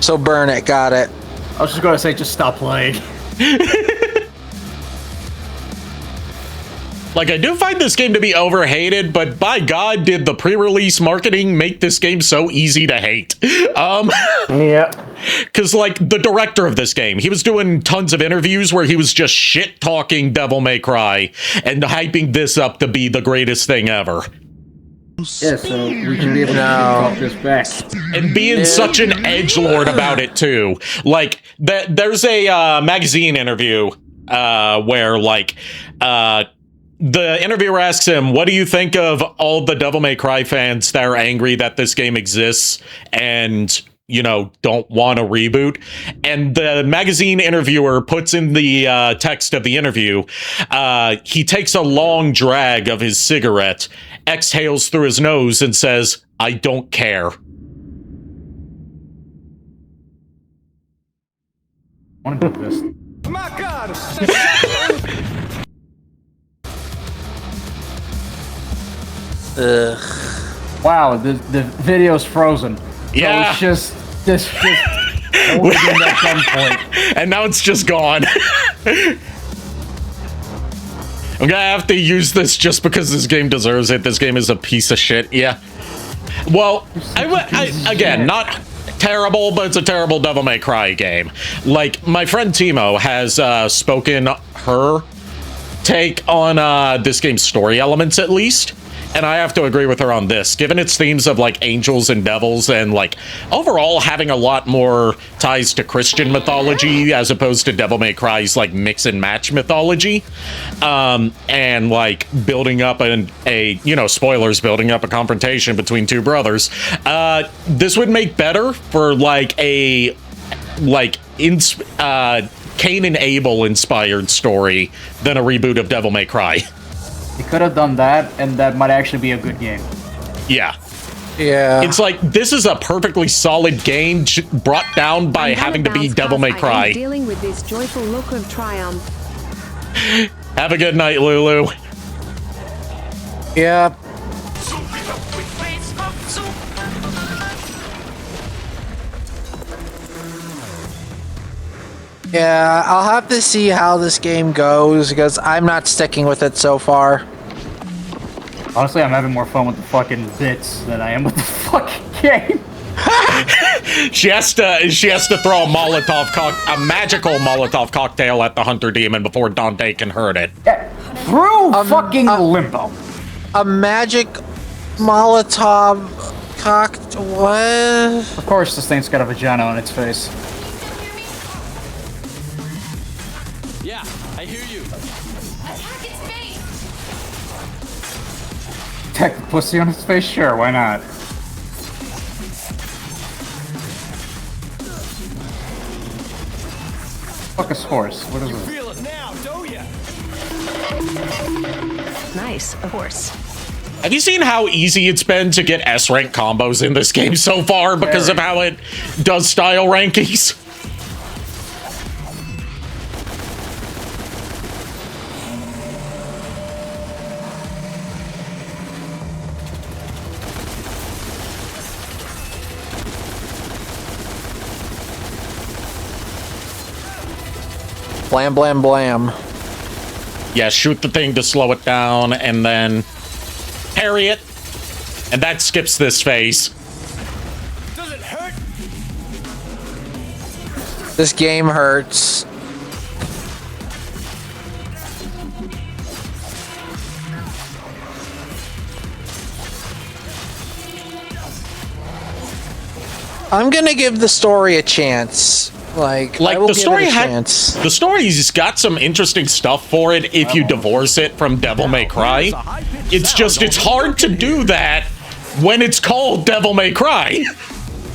So burn it, got it. I was just gonna say, just stop playing. Like, I do find this game to be overhated, but by God, did the pre-release marketing make this game so easy to hate. Yeah. Because, like, the director of this game, he was doing tons of interviews where he was just shit-talking Devil May Cry and hyping this up to be the greatest thing ever. Yeah, so we should be able to talk this back. And being such an edgelord about it, too. Like, there's a magazine interview where, like, the interviewer asks him, what do you think of all the Devil May Cry fans that are angry that this game exists and, you know, don't want a reboot? And the magazine interviewer puts in the text of the interview, he takes a long drag of his cigarette, exhales through his nose, and says, I don't care. I want to do this. My God! Wow, the video's frozen. Yeah. So it's just holding at some point. And now it's just gone. I'm gonna have to use this just because this game deserves it. This game is a piece of shit. Yeah. Well, again, not terrible, but it's a terrible Devil May Cry game. Like, my friend Timo has spoken her take on this game's story elements, at least. And I have to agree with her on this, given its themes of, like, angels and devils and, like, overall having a lot more ties to Christian mythology as opposed to Devil May Cry's, like, mix and match mythology. And, like, building up you know, spoilers, building up a confrontation between two brothers. This would make better for, like, a, like, Cain and Abel inspired story than a reboot of Devil May Cry. You could have done that, and that might actually be a good game. Yeah. Yeah. It's like, this is a perfectly solid game brought down by having to be Devil May Cry. I'm dealing with this joyful look of triumph. Have a good night, Lulu. Yeah. Yeah, I'll have to see how this game goes because I'm not sticking with it so far. Honestly, I'm having more fun with the fucking bits than I am with the fucking game. She has to throw a magical Molotov cocktail at the Hunter Demon before Dante can hurt it. Through fucking limbo. A magic Molotov cocktail? What? Of course, this thing's got a vagina on its face. Yeah, I hear you. Attack its face! Attack the pussy on its face? Sure, why not? Fuck a horse. What is it? Feel it now, don't ya? Nice, a horse. Have you seen how easy it's been to get S-rank combos in this game so far because of how it does style rankings? Blam, blam, blam. Yeah, shoot the thing to slow it down, and then parry it. And that skips this phase. Does it hurt? This game hurts. I'm gonna give the story a chance. Like I will the give story it a chance. the story's got some interesting stuff for it if you divorce it from Devil May Cry. It's just it's hard to do that when it's called Devil May Cry.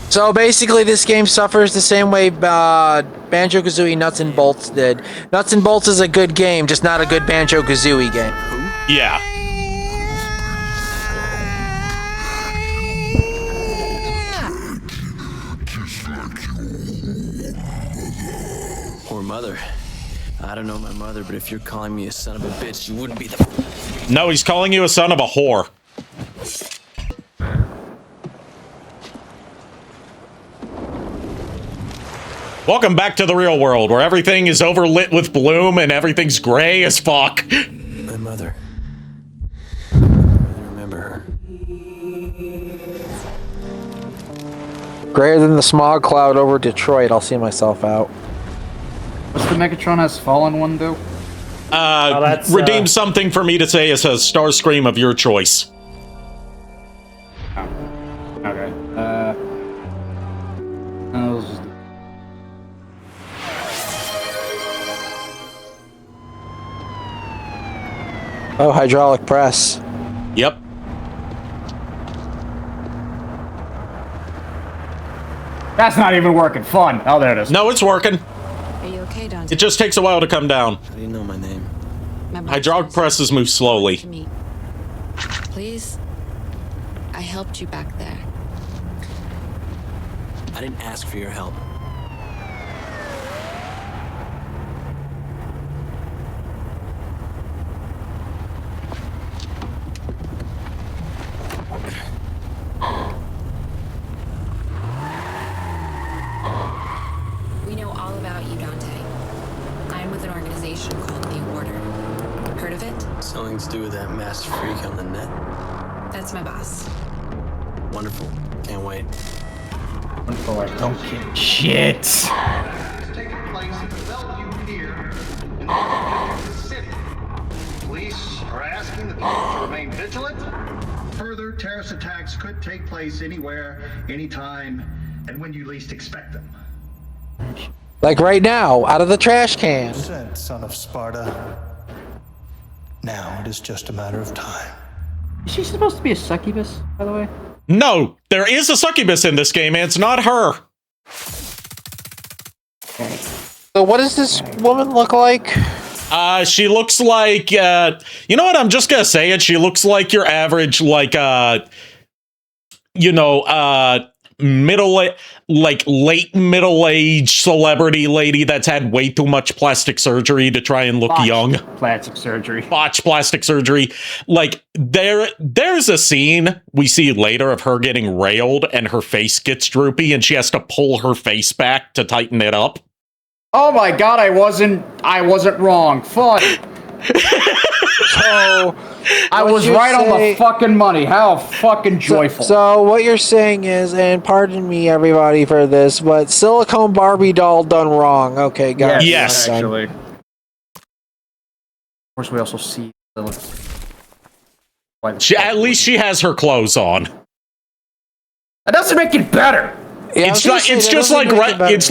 So basically, this game suffers the same way Banjo-Kazooie Nuts and Bolts did. Nuts and Bolts is a good game, just not a good Banjo-Kazooie game. Yeah. Or mother. I don't know my mother, but if you're calling me a son of a bitch, you wouldn't be the... No, he's calling you a son of a whore. Welcome back to the real world, where everything is overlit with bloom and everything's gray as fuck. My mother. I really remember her. Greater than the smog cloud over Detroit, I'll see myself out. What's the Megatron Has Fallen one do? Redeem something for me to say as a Starscream of your choice. Oh. Okay. Let's just do- Oh, hydraulic press. Yep. That's not even working. Fun. Oh, there it is. No, it's working. Are you okay, Dante? It just takes a while to come down. How do you know my name? My mom Hydraulic says presses move slowly. to me. Please? I helped you back there. I didn't ask for your help. We know all about you, Dante. I'm with an organization called The Order. Heard of it? Something to do with that masked freak on the net? That's my boss. Wonderful. Can't wait. Wonderful, I don't give shit. Taking place at the Bellevue Pier in the city. Police are asking the public to remain vigilant. Further terrorist attacks could take place anywhere, anytime, and when you least expect them. Like right now, out of the trash can. Sent, son of Sparta. Now it is just a matter of time. Is she supposed to be a succubus, by the way? No, there is a succubus in this game, and it's not her. So what does this woman look like? She looks like, you know what? I'm just gonna say it. She looks like your average, like, late middle-aged celebrity lady that's had way too much plastic surgery to try and look young. Plastic surgery. Botched plastic surgery. Like, there's a scene we see later of her getting railed and her face gets droopy and she has to pull her face back to tighten it up. Oh my god, I wasn't wrong. Fuck. So I was right on the fucking money. How fucking joyful. So what you're saying is, and pardon me everybody for this, but silicone Barbie doll done wrong. Okay, guys. Yes. Actually. Of course, we also see at least she has her clothes on. That doesn't make it better. Yeah, it's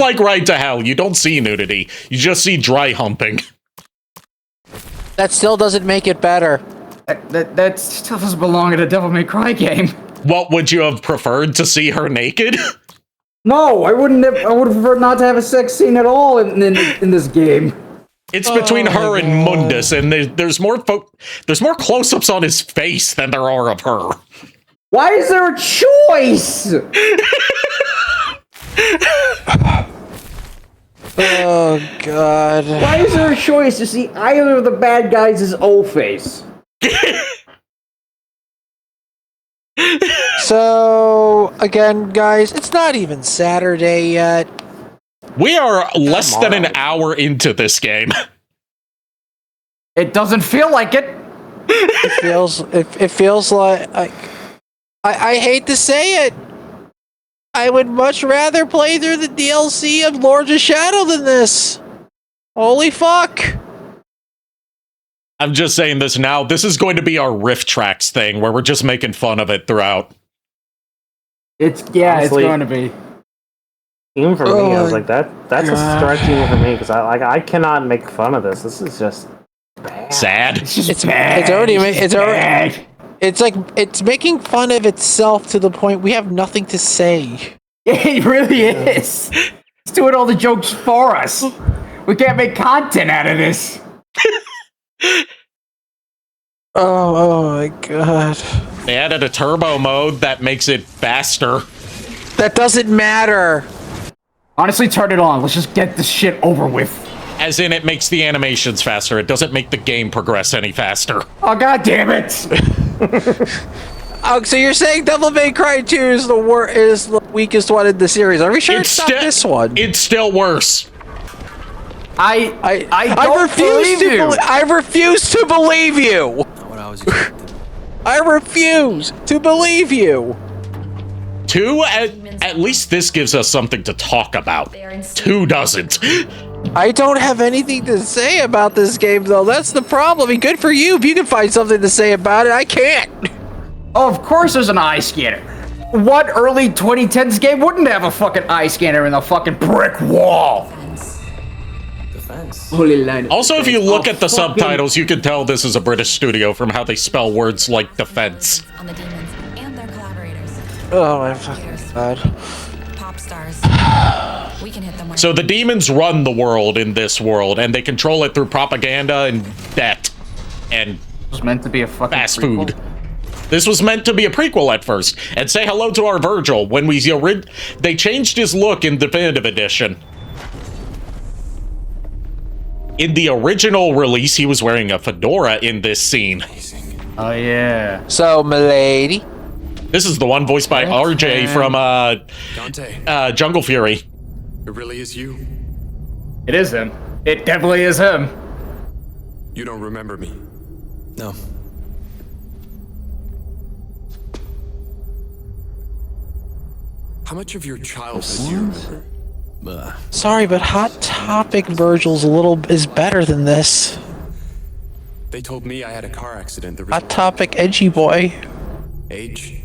like Ride to Hell. You don't see nudity. You just see dry humping. That still doesn't make it better. That still doesn't belong in a Devil May Cry game. What would you have preferred to see her naked? No, I wouldn't have. I would have preferred not to have a sex scene at all in this game. It's between her and Mundus, and there's more close-ups on his face than there are of her. Why is there a choice? Oh god. Why is there a choice to see either of the bad guys' old face? So, again, guys, it's not even Saturday yet. We are less than an hour into this game. It doesn't feel like it. It feels like I hate to say it. I would much rather play through the DLC of Lords of Shadow than this. Holy fuck. I'm just saying this now. This is going to be our Riff Tracks thing, where we're just making fun of it throughout. Honestly, it's going to be. Even for me, I was like, that's a stretch even for me, because I cannot make fun of this. This is just bad. Sad. It's bad. It's like, it's making fun of itself to the point we have nothing to say. It really is. It's doing all the jokes for us. We can't make content out of this. Oh my god. They added a turbo mode that makes it faster. That doesn't matter. Honestly, turn it on. Let's just get this shit over with. As in, it makes the animations faster. It doesn't make the game progress any faster. Oh, god damn it! So you're saying Devil May Cry 2 is the weakest one in the series? Are we sure it's not this one? It's still worse. I refuse to believe you. Not what I was expecting. I refuse to believe you. 2, at least this gives us something to talk about. 2 doesn't. I don't have anything to say about this game, though. That's the problem. I mean, good for you if you can find something to say about it. I can't. Oh, of course there's an eye scanner. What early 2010s game wouldn't have a fucking eye scanner in a fucking brick wall? Defense. Also, if you look at the subtitles, you can tell this is a British studio from how they spell words like defense. On the demons and their collaborators. Oh my fucking god. Pop stars. We can hit them. So the demons run the world in this world, and they control it through propaganda and debt. And It was meant to be a fucking fast prequel. food. This was meant to be a prequel at first. And say hello to our Virgil. When they changed his look in Definitive Edition. In the original release, he was wearing a fedora in this scene. Oh yeah. So, milady. This is the one voiced by RJ from Dante. Jungle Fury. It really is you. It is him. It definitely is him. You don't remember me. No. How much of your childhood do you remember? Sorry, but Hot Topic Virgil's is better than this. They told me I had a car accident. Hot Topic Edgy Boy. Age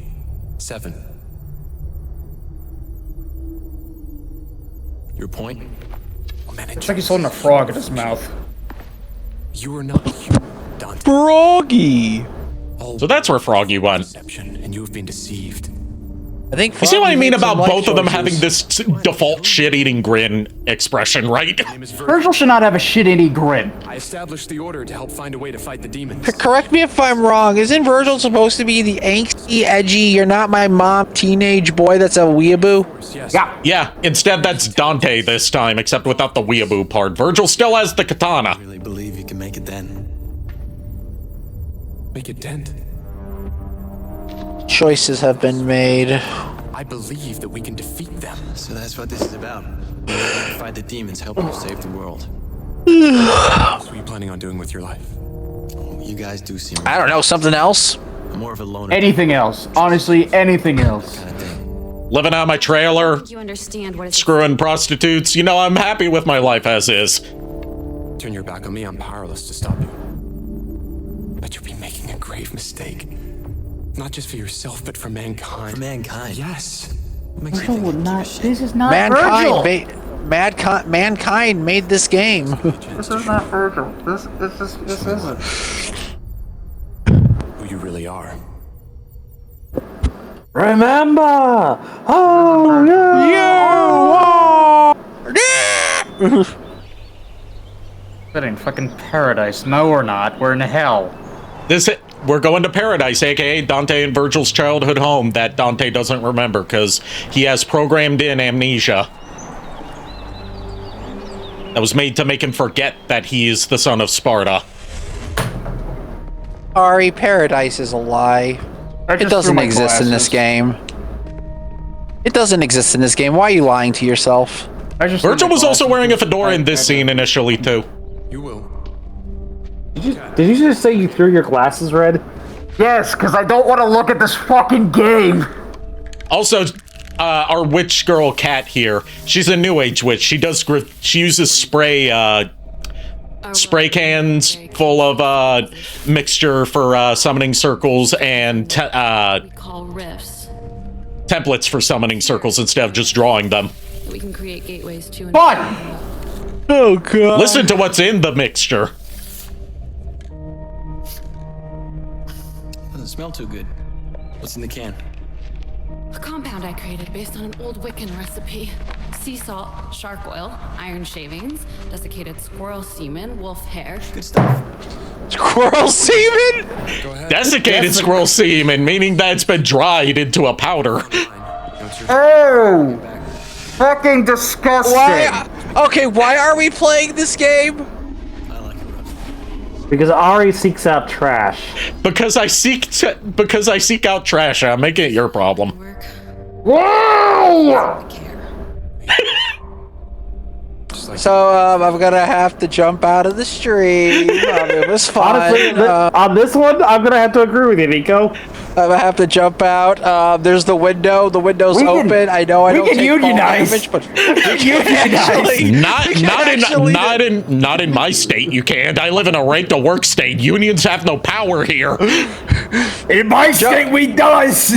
7. Your point? It's like he's holding a frog in his mouth. You are not human, Dante. Froggy. So that's where Froggy went. Deception, and you have been deceived. I think. You see what I mean about both of them choices. having this default shit-eating grin expression, right? Virgil should not have a shit-eating grin. I established the order to help find a way to fight the demons. Correct me if I'm wrong. Isn't Virgil supposed to be the angsty, edgy, you're not my mom teenage boy that's a weeaboo? Yes. Yeah, instead that's Dante this time, except without the weeaboo part. Virgil still has the katana. I really believe you can make it then. Make a dent. Choices have been made. I believe that we can defeat them. So that's what this is about. Fight the demons, helping you save the world. What are you planning on doing with your life? You guys do seem... I don't know, something else? I'm more of a loner. Anything else. Honestly, anything else. Living out my trailer, You understand what is screwing prostitutes. You know, I'm happy with my life as is. Turn your back on me, I'm powerless to stop you. But you'll be making a grave mistake. Not just for yourself, but for mankind. For mankind? Yes. Virgil would not. This is not Mankind, Virgil. mankind made this game. This is not Virgil. This isn't. Who you really are. Remember! Oh, yeah! That ain't fucking paradise. No, we're not. We're in hell. We're going to paradise, aka Dante and Virgil's childhood home that Dante doesn't remember because he has programmed in amnesia. That was made to make him forget that he is the son of Sparta. Ari, paradise is a lie. It doesn't exist in this game. It doesn't exist in this game. Why are you lying to yourself? Virgil was also wearing a fedora in this scene initially, too. You will. Did you just say you threw your glasses red? Yes, because I don't want to look at this fucking game. Also, our witch girl Cat here, she's a new age witch. She uses spray cans full of mixture for summoning circles and templates for summoning circles instead of just drawing them. we can create gateways to. Fun! Oh god. Listen to what's in the mixture. Doesn't smell too good. What's in the can? A compound I created based on an old Wiccan recipe. Sea salt, shark oil, iron shavings, desiccated squirrel semen, wolf hair. Good stuff. Squirrel semen? Desiccated squirrel semen, meaning that it's been dried into a powder. Oh! Fucking disgusting! Why are we playing this game? Because Ari seeks out trash. Because I seek out trash. I'm making it your problem. Whoa! So I'm gonna have to jump out of the stream. It was fun. Honestly, on this one, I'm gonna have to agree with you, Nico. I'm gonna have to jump out. There's the window. The window's open. I know I don't take unionize. damage, but not in my state. You can't. I live in a right to work state. Unions have no power here. In my state, we does.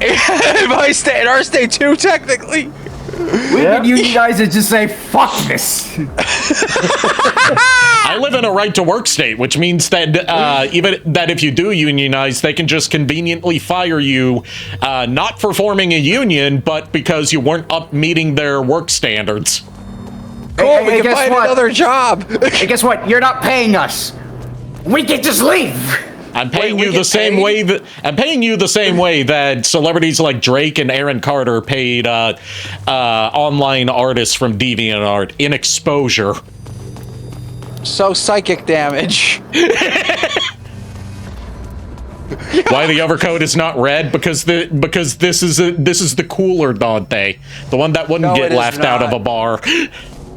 In my state, in our state too, technically. We can unionize and just say, fuck this. I live in a right to work state, which means that even that if you do unionize, they can just conveniently fire you, not for forming a union, but because you weren't up meeting their work standards. Cool, we can find another job. Hey, guess what? You're not paying us. We can just leave. I'm paying you the same way that celebrities like Drake and Aaron Carter paid online artists from DeviantArt in exposure. So psychic damage. Why the overcoat is not red? Because this is the cooler Dante, the one that wouldn't get laughed out of a bar.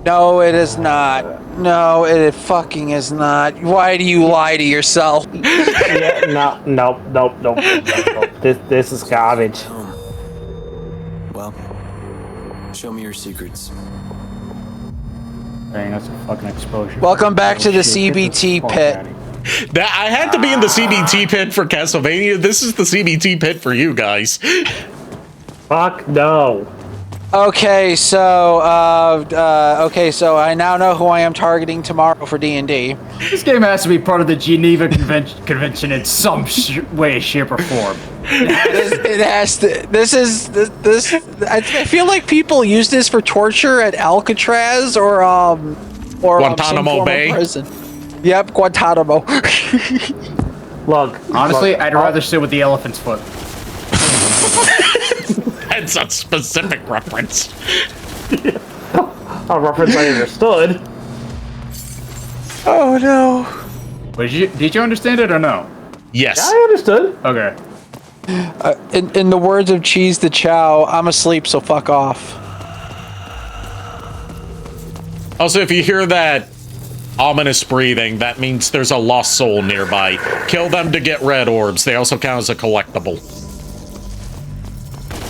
No, it is not. No, it fucking is not. Why do you lie to yourself? Nope. This is garbage. Well, show me your secrets. Dang, that's a fucking exposure. Welcome back to the CBT pit. I had to be in the CBT pit for Castlevania. This is the CBT pit for you guys. Fuck no. Okay, so I now know who I am targeting tomorrow for D&D. This game has to be part of the Geneva Convention in some way, shape, or form. It has to. This. I feel like people use this for torture at Alcatraz or Guantanamo Bay. Prison. Yep, Guantanamo. Look, honestly, I'd rather sit with the elephant's foot. That's a specific reference. A reference I understood. Oh no. Did you understand it or no? Yes. I understood. Okay. In the words of Cheese the Chow, I'm asleep, so fuck off. Also, if you hear that ominous breathing, that means there's a lost soul nearby. Kill them to get red orbs. They also count as a collectible.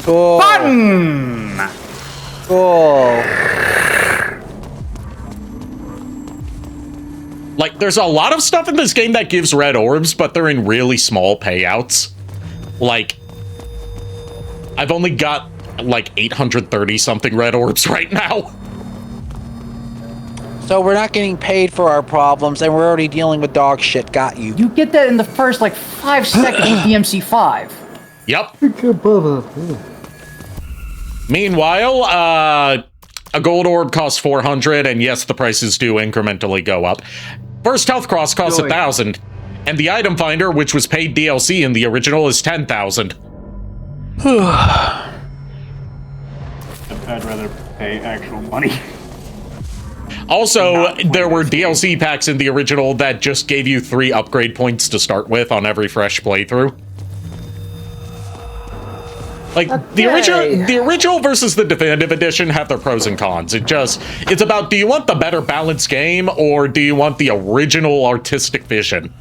Cool. Fun! Cool. Like, there's a lot of stuff in this game that gives red orbs, but they're in really small payouts. Like, I've only got, like, 830-something red orbs right now. So we're not getting paid for our problems, and we're already dealing with dog shit. Got you. You get that in the first, 5 seconds of DmC 5. Yep. Meanwhile, a gold orb costs 400, and yes, the prices do incrementally go up. First health cross costs 1,000, and the item finder, which was paid DLC in the original, is 10,000. I'd rather pay actual money. Also, there were DLC packs in the original that just gave you 3 upgrade points to start with on every fresh playthrough. Like, the original versus the definitive edition have their pros and cons. It's about, do you want the better balanced game, or do you want the original artistic vision?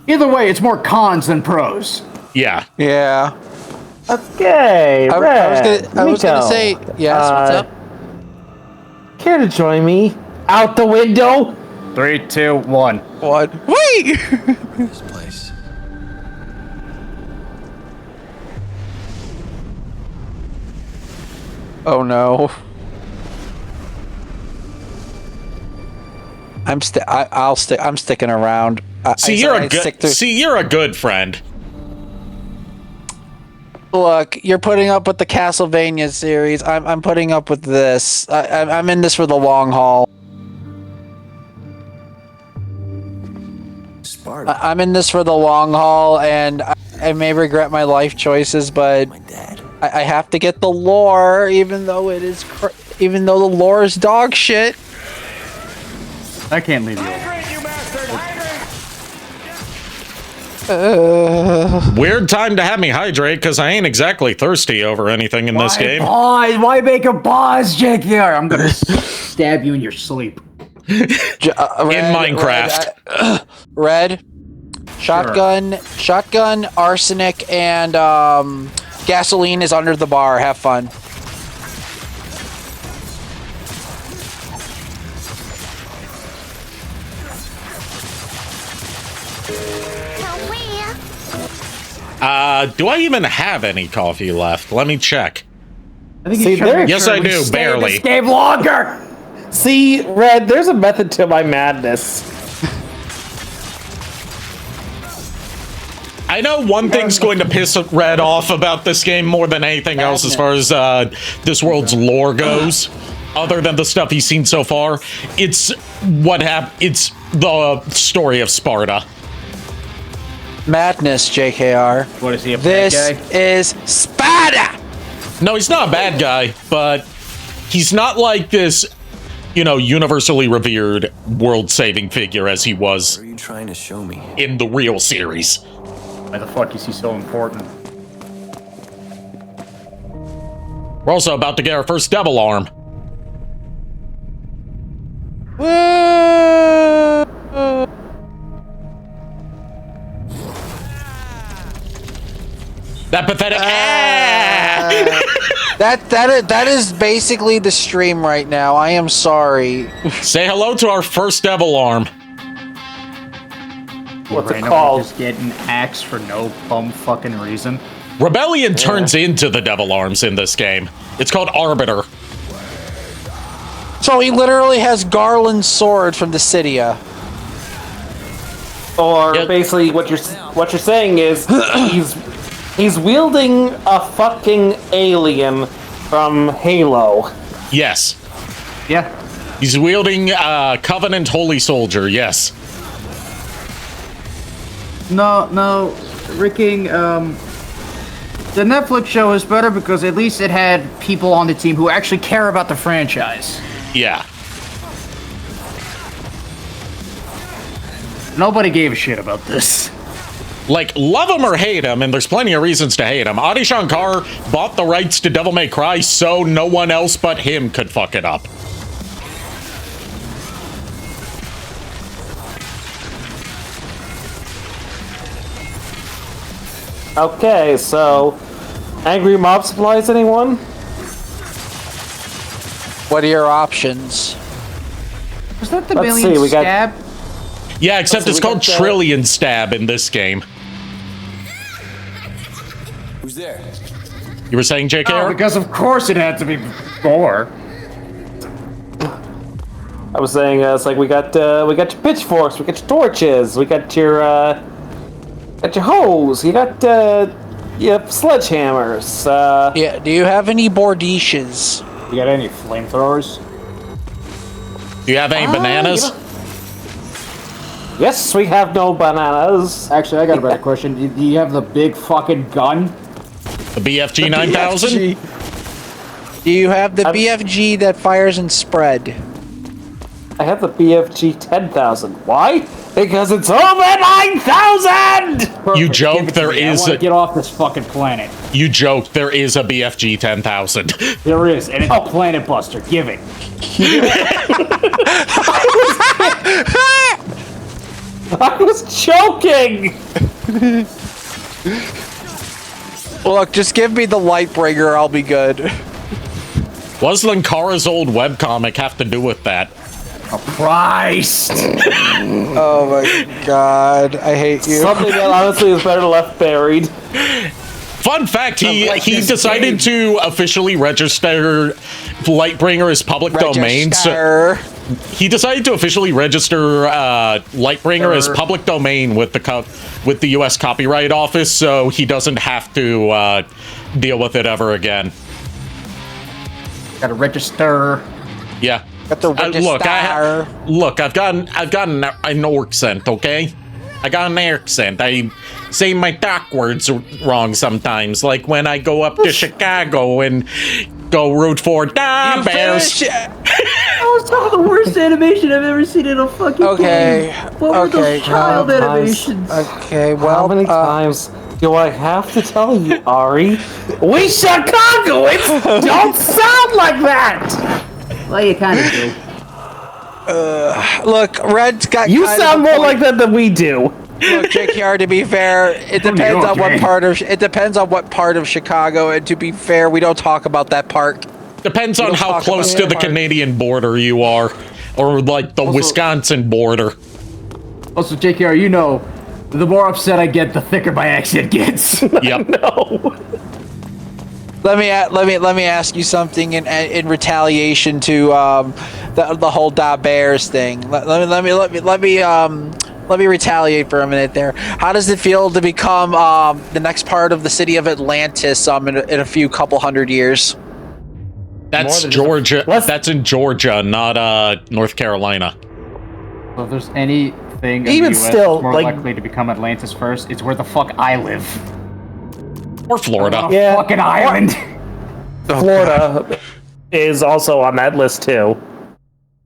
Either way, it's more cons than pros. Yeah. Yeah. Okay, I was gonna say, yes, what's up? Care to join me? Out the window? 3, 2, 1. What? Wait! This place. Oh no. I'm sticking around. You're a good friend. Look, you're putting up with the Castlevania series. I'm putting up with this. I'm in this for the long haul. Sparta. I'm in this for the long haul, and I may regret my life choices, but My dad. I have to get the lore, even though the lore is dog shit. I can't leave you. Weird time to have me hydrate, because I ain't exactly thirsty over anything in this game. Why make a pause, JKR? I'm gonna stab you in your sleep. In Minecraft. Red, shotgun, arsenic, and gasoline is under the bar. Have fun. Do I even have any coffee left? Let me check. I think yes, I do, barely. This game longer. See, Red, there's a method to my madness. I know one thing's going to piss Red off about this game more than anything else as far as this world's lore goes, other than the stuff he's seen so far. It's it's the story of Sparta. Madness, JKR. What is he, a bad This guy? is Sparta! No, he's not a bad guy, but he's not like this, universally revered world-saving figure as he was What are you trying to show me? in the real series. Why the fuck is he so important? We're also about to get our first devil arm. That pathetic. That is basically the stream right now. I am sorry. Say hello to our first devil arm. What's it Randomly called? Just getting axed for no fucking reason. Rebellion turns into the Devil Arms in this game. It's called Arbiter. So he literally has Garland's sword from the Cydia. Or basically, what you're saying is he's wielding a fucking alien from Halo. Yes. Yeah. He's wielding Covenant Holy Soldier. Yes. No, Ricking, the Netflix show is better because at least it had people on the team who actually care about the franchise. Yeah. Nobody gave a shit about this. Like, love him or hate him, and there's plenty of reasons to hate him. Adi Shankar bought the rights to Devil May Cry so no one else but him could fuck it up. Okay, so angry mob supplies, anyone? What are your options? Was that the Let's billion see, we got- stab? Yeah, except it's called Trillion Stab in this game. Who's there? You were saying, JK? Oh, because of course it had to be more. I was saying, it's like we got your pitchforks, we got your torches, we got your hose, you got sledgehammers. Yeah. Do you have any bordishes? You got any flamethrowers? Do you have any bananas? Yes, we have no bananas. Actually, I got a better question. Do you have the big fucking gun? The BFG 9000? Do you have the BFG that fires and spread? I have the BFG 10,000. Why? Because it's over 9,000! You joke there I is want to a... get off this fucking planet. You joke there is a BFG 10,000. There is, and it's a planet buster. Give it. I was joking! Look, just give me the Lightbringer, I'll be good. What does Lankara's old webcomic have to do with that? Christ! Oh my god, I hate you. Something that honestly is better left buried. Fun fact, he decided to officially register Lightbringer as public domain. So he decided to officially register Lightbringer as public domain with the U.S. Copyright Office, so he doesn't have to deal with it ever again. Gotta register. Yeah. Got to register. Look, I've got an accent, okay? I got an accent. I say my doc words wrong sometimes, like when I go up to Chicago and go root for Da Bears. That was some of the worst animation I've ever seen in a fucking game. What were those child animations? Okay, well, how many times do I have to tell you, Ari? We Chicagoans don't sound like that! Well, you kind of do. Look, Red's got. You sound more like that than we do. Look, JKR. To be fair, it depends on what part of Chicago. And to be fair, we don't talk about that part. Depends on how close to the Canadian border you are, or like the Wisconsin border. Also, JKR, you know, the more upset I get, the thicker my accent gets. Yep. No. Let me ask you something in retaliation to the whole Da Bears thing. Let me retaliate for a minute there. How does it feel to become the next part of the city of Atlantis in a few couple hundred years? That's Georgia. That's in Georgia, not North Carolina. So if there's anything in Even the US still, more like- likely to become Atlantis first, it's where the fuck I live. Or Florida. On a fucking island. Florida is also on that list too.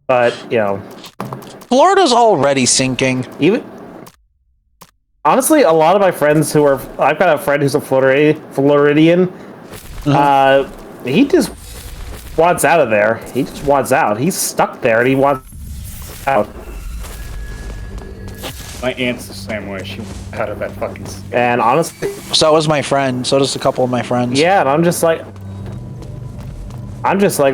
But, you know. Florida's already sinking. Even honestly, a lot of my friends I've got a friend who's a Floridian. He just wants out of there. He just wants out. He's stuck there and he wants out. My aunt's the same way. She wants out of that fucking city. And honestly, so was my friend. So does a couple of my friends. Yeah, and I'm just like,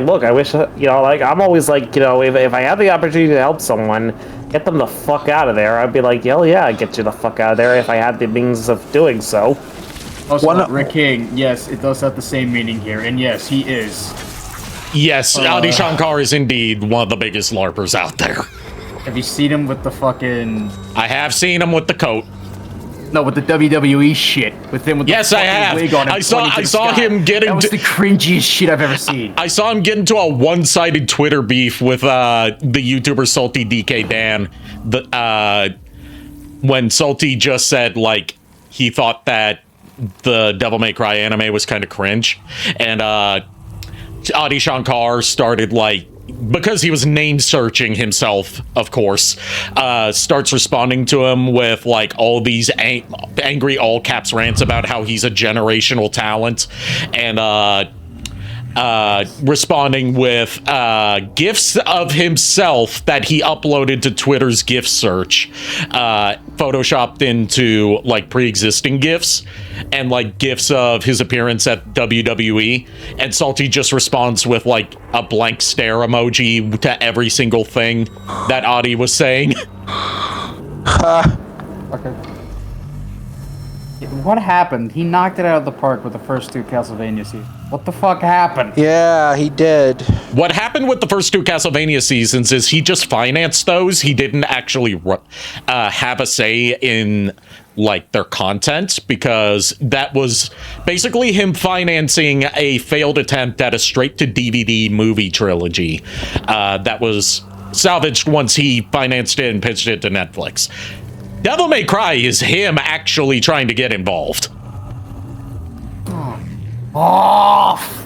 look, I wish, I'm always like, if I have the opportunity to help someone, get them the fuck out of there, I'd be like, hell yeah, I'd get you the fuck out of there if I had the means of doing so. Also, Rick King, yes, it does have the same meaning here, and yes, he is. Yes, Adi Shankar is indeed one of the biggest LARPers out there. Have you seen him with the fucking... I have seen him with the coat. No, with the WWE shit. With him with the yes, I have. wig on. I saw him get into... That was the cringiest shit I've ever seen. I saw him get into a one-sided Twitter beef with the YouTuber Salty DK Dan. When Salty just said, like, he thought that the Devil May Cry anime was kind of cringe. And Adi Shankar started, like, because he was name searching himself, of course, starts responding to him with like all these angry all caps rants about how he's a generational talent, and responding with gifs of himself that he uploaded to Twitter's GIF search, photoshopped into like pre-existing GIFs, and like GIFs of his appearance at WWE. And Salty just responds with like a blank stare emoji to every single thing that Adi was saying. Okay. What happened? He knocked it out of the park with the first two Castlevania seasons. What the fuck happened? Yeah, he did. What happened with the first two Castlevania seasons is he just financed those. He didn't actually have a say in like their content, because that was basically him financing a failed attempt at a straight-to-DVD movie trilogy that was salvaged once he financed it and pitched it to Netflix. Devil May Cry is him actually trying to get involved. Off!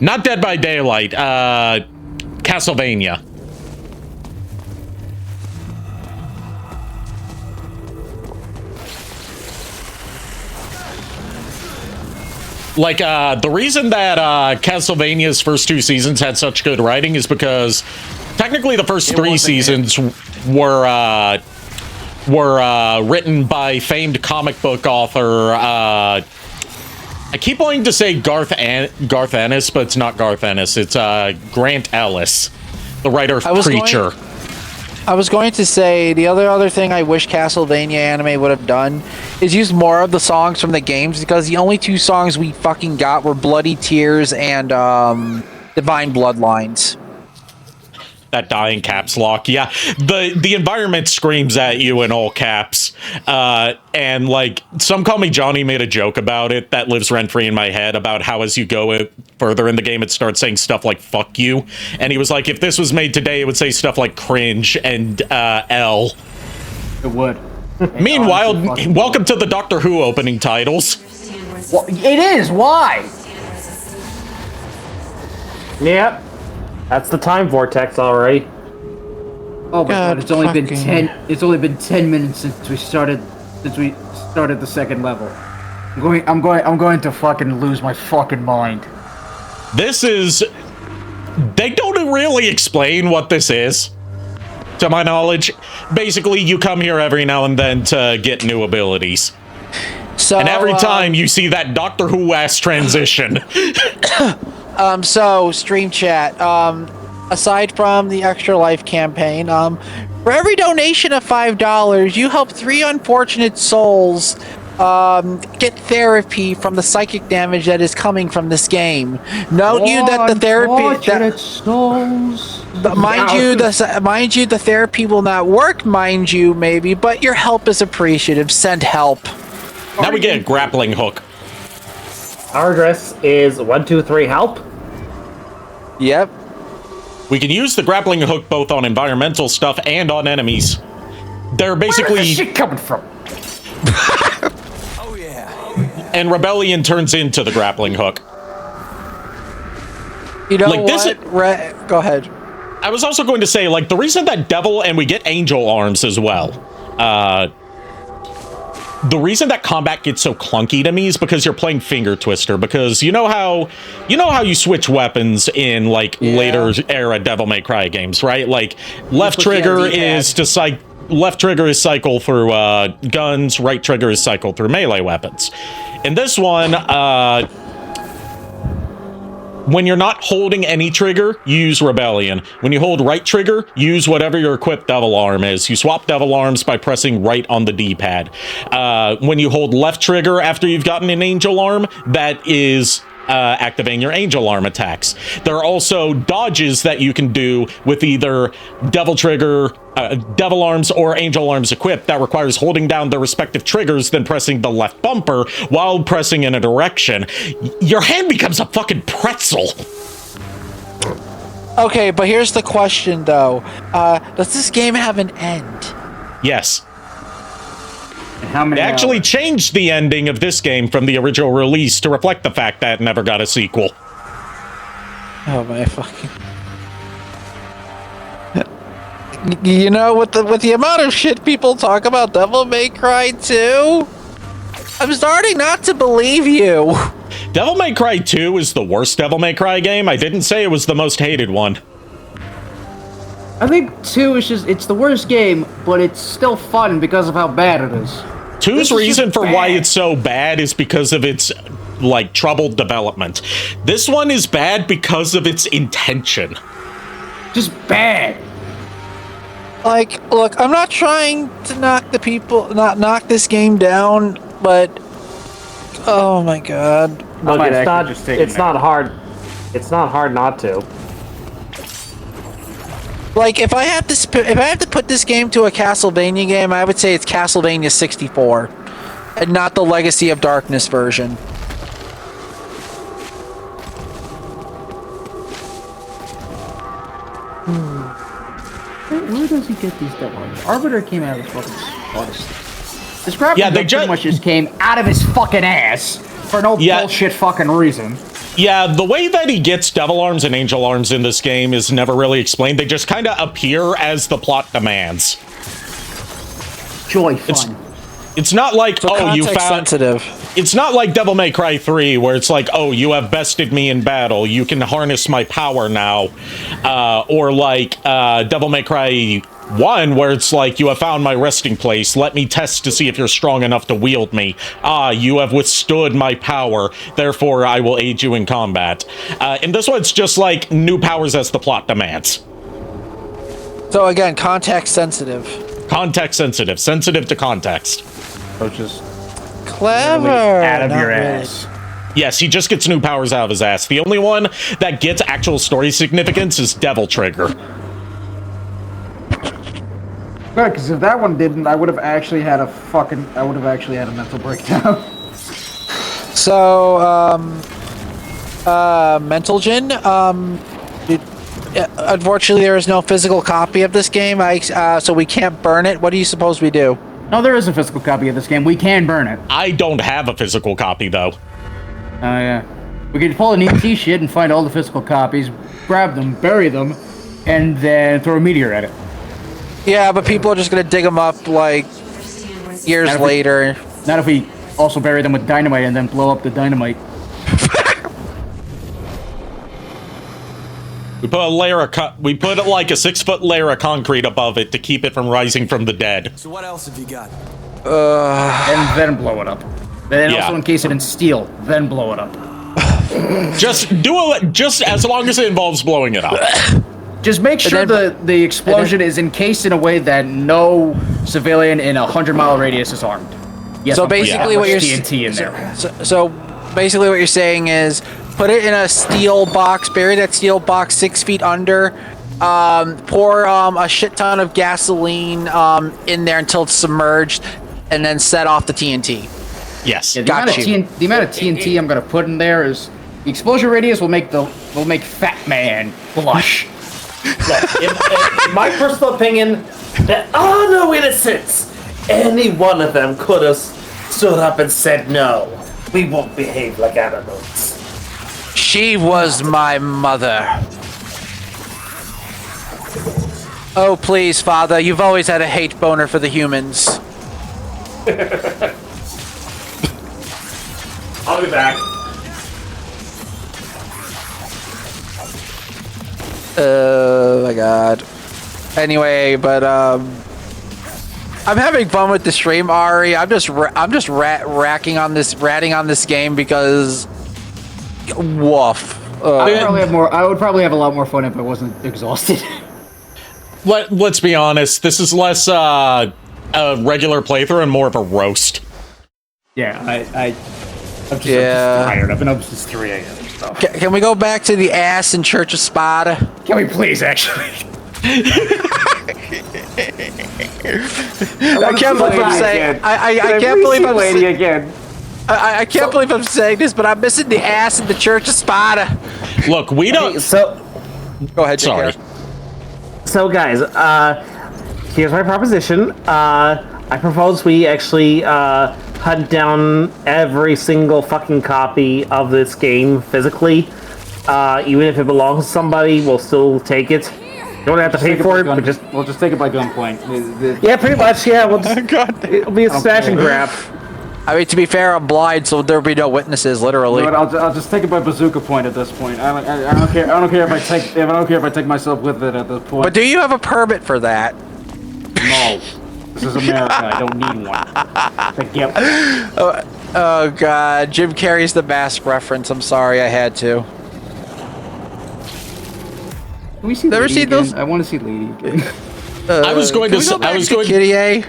Not Dead by Daylight, Castlevania. Like, the reason that Castlevania's first two seasons had such good writing is because technically the first three seasons were written by famed comic book author, I keep wanting to say Garth Ennis, but it's not Garth Ennis. It's Grant Ellis, the writer of Preacher. I was going to say the other thing I wish Castlevania anime would have done is use more of the songs from the games, because the only two songs we fucking got were Bloody Tears and Divine Bloodlines. That dying caps lock, yeah. The environment screams at you in all caps, and like Some Call Me Johnny made a joke about it that lives rent free in my head, about how as you go further in the game it starts saying stuff like "fuck you," and he was like, if this was made today, it would say stuff like "cringe" and "L." It would. Meanwhile, welcome to the Doctor Who opening titles. Well, it is. Why? Yep. That's the time vortex, all right. Oh my God! It's only been 10. It's only been 10 minutes since we started the second level. I'm going to fucking lose my fucking mind. This is... They don't really explain what this is, to my knowledge. Basically, you come here every now and then to get new abilities. So, and every time you see that Doctor Who-ass transition. So, stream chat, aside from the Extra Life campaign, for every donation of $5, you help 3 unfortunate souls get therapy from the psychic damage that is coming from this game. Note you that the therapy... Mind you, the therapy will not work, mind you, maybe, but your help is appreciative. Send help. Now we get a grappling hook. Our address is 123 help. Yep. We can use the grappling hook both on environmental stuff and on enemies. They're basically... Where's this shit coming from? Oh yeah. And Rebellion turns into the grappling hook. You know like what? Go ahead. I was also going to say, like, the reason that Devil, and we get Angel Arms as well, the reason that combat gets so clunky to me is because you're playing Finger Twister, because you know how you switch weapons in like later era Devil May Cry games, right? Like left trigger is cycle through guns, right trigger is cycle through melee weapons. In this one, when you're not holding any trigger, you use Rebellion. When you hold right trigger, use whatever your equipped Devil Arm is. You swap Devil Arms by pressing right on the D-pad. When you hold left trigger after you've gotten an Angel Arm, that is activating your Angel Arm attacks. There are also dodges that you can do with either Devil Trigger, Devil Arms, or Angel Arms equipped that requires holding down the respective triggers, then pressing the left bumper while pressing in a direction. Your hand becomes a fucking pretzel. Okay, but here's the question, though. Does this game have an end? Yes. And how many They actually hours? changed the ending of this game from the original release to reflect the fact that it never got a sequel. Oh my fucking... You know, with the amount of shit people talk about Devil May Cry 2, I'm starting not to believe you. Devil May Cry 2 is the worst Devil May Cry game. I didn't say it was the most hated one. I think 2 is it's the worst game, but it's still fun because of how bad it is. 2's reason for why it's so bad is because of its, like, troubled development. This one is bad because of its intention. Just bad. Like, look, I'm not trying to knock this game down, but oh my god. Look, it's not hard. It's not hard not to. Like, if I have to put this game to a Castlevania game, I would say it's Castlevania 64, and not the Legacy of Darkness version. Where does he get these devils? Arbiter came out of his fucking artist. This graphic pretty much just came out of his fucking ass for no bullshit fucking reason. Yeah, the way that he gets Devil Arms and Angel Arms in this game is never really explained. They just kind of appear as the plot demands. Joy fun. It's not like, oh, you found... sensitive. It's not like Devil May Cry 3, where it's like, oh, you have bested me in battle. You can harness my power now. Or like Devil May Cry 1, where it's like, you have found my resting place. Let me test to see if you're strong enough to wield me. Ah, you have withstood my power. Therefore, I will aid you in combat. In this one, it's just like new powers as the plot demands. So again, context sensitive. Context sensitive. Sensitive to context. So just clever. Out of your ass. Yes, he just gets new powers out of his ass. The only one that gets actual story significance is Devil Trigger. Good, because if that one didn't, I would have actually had a mental breakdown. So, Mental Gin, unfortunately there is no physical copy of this game, so we can't burn it. What do you suppose we do? No, there is a physical copy of this game. We can burn it. I don't have a physical copy, though. Oh, yeah. We could pull an ET shit and find all the physical copies, grab them, bury them, and then throw a meteor at it. Yeah, but people are just gonna dig them up, like, years later. Not if we also bury them with dynamite and then blow up the dynamite. We put a layer of like a 6-foot layer of concrete above it to keep it from rising from the dead. So what else have you got? And then blow it up. Then also encase it in steel. Then blow it up. Just as long as it involves blowing it up. Just make sure the explosion is encased in a way that no civilian in a 100-mile radius is armed. Yes, so basically, what you're TNT in there. So basically, what you're saying is, put it in a steel box, bury that steel box 6 feet under, pour a shit ton of gasoline in there until it's submerged, and then set off the TNT. Yes, yeah, the amount of TNT I'm gonna put in there is the explosion radius will make Fat Man blush. Look, in my personal opinion, there are no innocents. Any one of them could have stood up and said no. We won't behave like animals. She was my mother. Oh, please, Father, you've always had a hate boner for the humans. I'll be back. Oh my god. Anyway, but I'm having fun with the stream, Ari. I'm just ratting on this game because woof. I would probably have a lot more fun if I wasn't exhausted. Let's be honest. This is less a regular playthrough and more of a roast. Yeah, I'm just tired. I've been up since 3 a.m. So. Can we go back to the ass in Church of Sparta? Can we please, actually? I can't believe I'm saying. I can't believe I'm saying again. I can't believe I'm saying this, but I'm missing the ass in the Church of Sparta. Look, we don't. Go ahead. Sorry. So, guys, here's my proposition. I propose we actually hunt down every single fucking copy of this game physically. Even if it belongs to somebody, we'll still take it. You don't have to pay for it, but we'll just take it by gunpoint. Yeah, pretty much. Yeah, we'll just, it'll be a snatch and grab. I mean, to be fair, I'm blind, so there'll be no witnesses, literally. You know what, I'll just take it by bazooka point at this point. I don't care. I don't care if I take myself with it at this point. But do you have a permit for that? No. This is America. I don't need one. Oh God, Jim Carrey's The Mask reference. I'm sorry, I had to. Can we see Never Lady seen again? those? I want to see Lady again. I was going to Kyrie.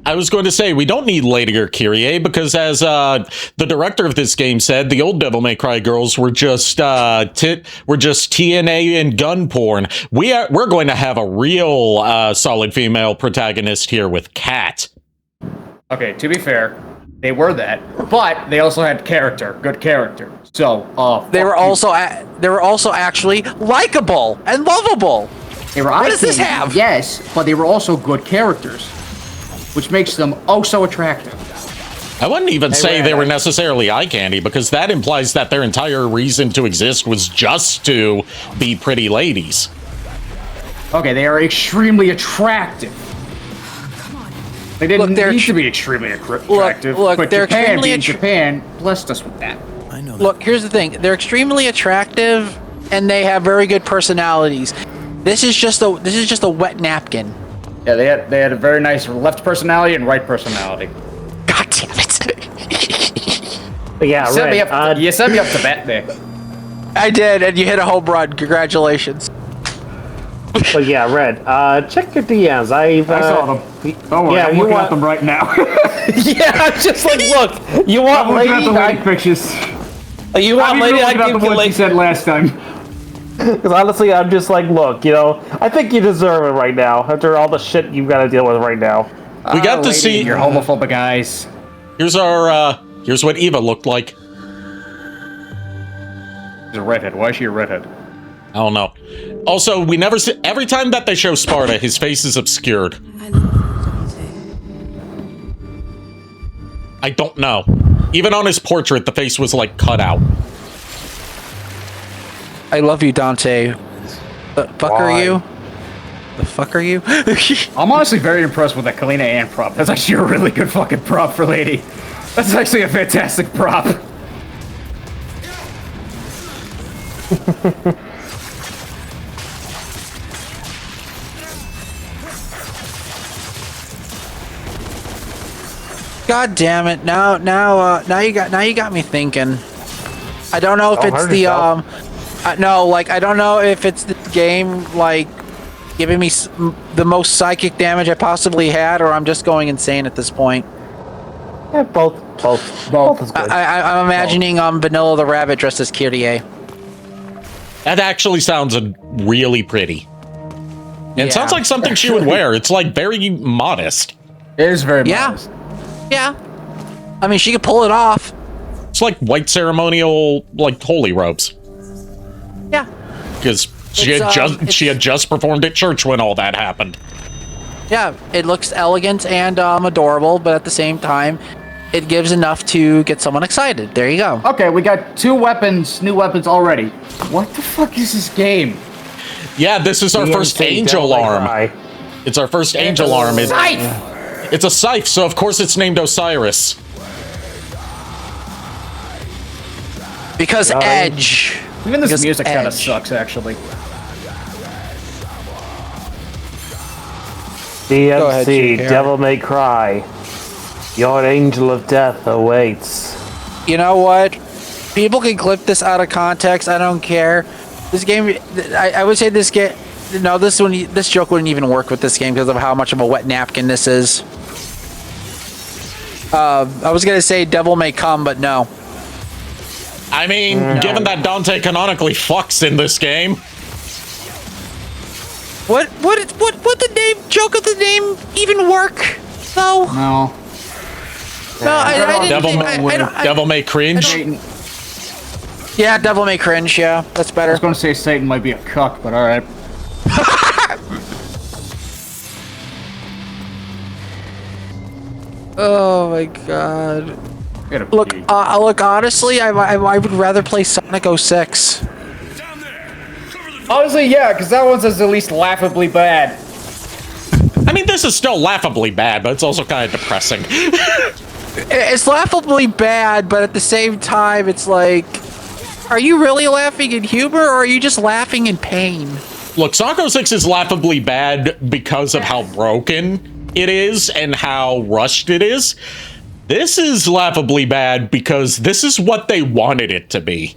I was going to say we don't need Lady or Kyrie because, as the director of this game said, the old Devil May Cry girls were just TNA and gun porn. We're going to have a real solid female protagonist here with Kat. Okay, to be fair, they were that, but they also had character, good character. So, they were also actually likable and lovable. What does this have? Yes, but they were also good characters, which makes them oh so attractive. I wouldn't even say they were necessarily eye candy because that implies that their entire reason to exist was just to be pretty ladies. Okay, they are extremely attractive. They didn't need to be extremely attractive. Look, but they're Japan blessed us with that. I know. Look, here's the thing: they're extremely attractive, and they have very good personalities. This is just a wet napkin. Yeah, they had a very nice left personality and right personality. God damn it! But yeah, you set me up to bat there. I did, and you hit a home run. Congratulations. But yeah, Red. Check your DMs. I saw them. Don't worry, I'm looking at them right now. Yeah, I'm just like, look. You want I'm Lady? looking at the wedding pictures. You want Lady? I give you what you said last time. Because honestly, I'm just like, look, I think you deserve it right now after all the shit you've got to deal with right now. We got to see your homophobic eyes. Here's what Eva looked like. She's a redhead. Why is she a redhead? I don't know. Also, we never see every time that they show Sparta, his face is obscured. I don't know. Even on his portrait, the face was like cut out. I love you, Dante. The fuck are you? The fuck are you? I'm honestly very impressed with that Kalina Ann prop. That's actually a really good fucking prop for Lady. That's actually a fantastic prop. God damn it! Now you got me thinking. I don't know if it's the I don't know if it's the game like giving me the most psychic damage I possibly had, or I'm just going insane at this point. Yeah, both is good. I'm imagining Vanilla the Rabbit dressed as Kyrie. That actually sounds really pretty. And it sounds like something she would wear. It's like very modest. It is very modest. Yeah. I mean, she could pull it off. It's like white ceremonial, like holy robes. Yeah. Because she had just performed at church when all that happened. Yeah, it looks elegant and adorable, but at the same time, it gives enough to get someone excited. There you go. Okay, we got new weapons already. What the fuck is this game? Yeah, this is our first angel arm. It's our first angel arm. It's a scythe, so of course it's named Osiris. Because Edge. Even this music kind of sucks, actually. DmC, Devil May Cry. Your angel of death awaits. You know what? People can clip this out of context. I don't care. This game, I would say this game. No, this joke wouldn't even work with this game because of how much of a wet napkin this is. I was gonna say devil may come, but no. I mean, given that Dante canonically fucks in this game. What the name joke of the name even work? No. No. No, I didn't. Devil may cringe. Yeah, devil may cringe. Yeah, that's better. I was going to say Satan might be a cuck, but all right. Oh my god. Look, look. Honestly, I would rather play Sonic 06. Honestly, yeah, because that one's at least laughably bad. I mean, this is still laughably bad, but it's also kind of depressing. It's laughably bad, but at the same time, it's like, are you really laughing in humor, or are you just laughing in pain? Look, Sonic 06 is laughably bad because of how broken it is and how rushed it is. This is laughably bad because this is what they wanted it to be.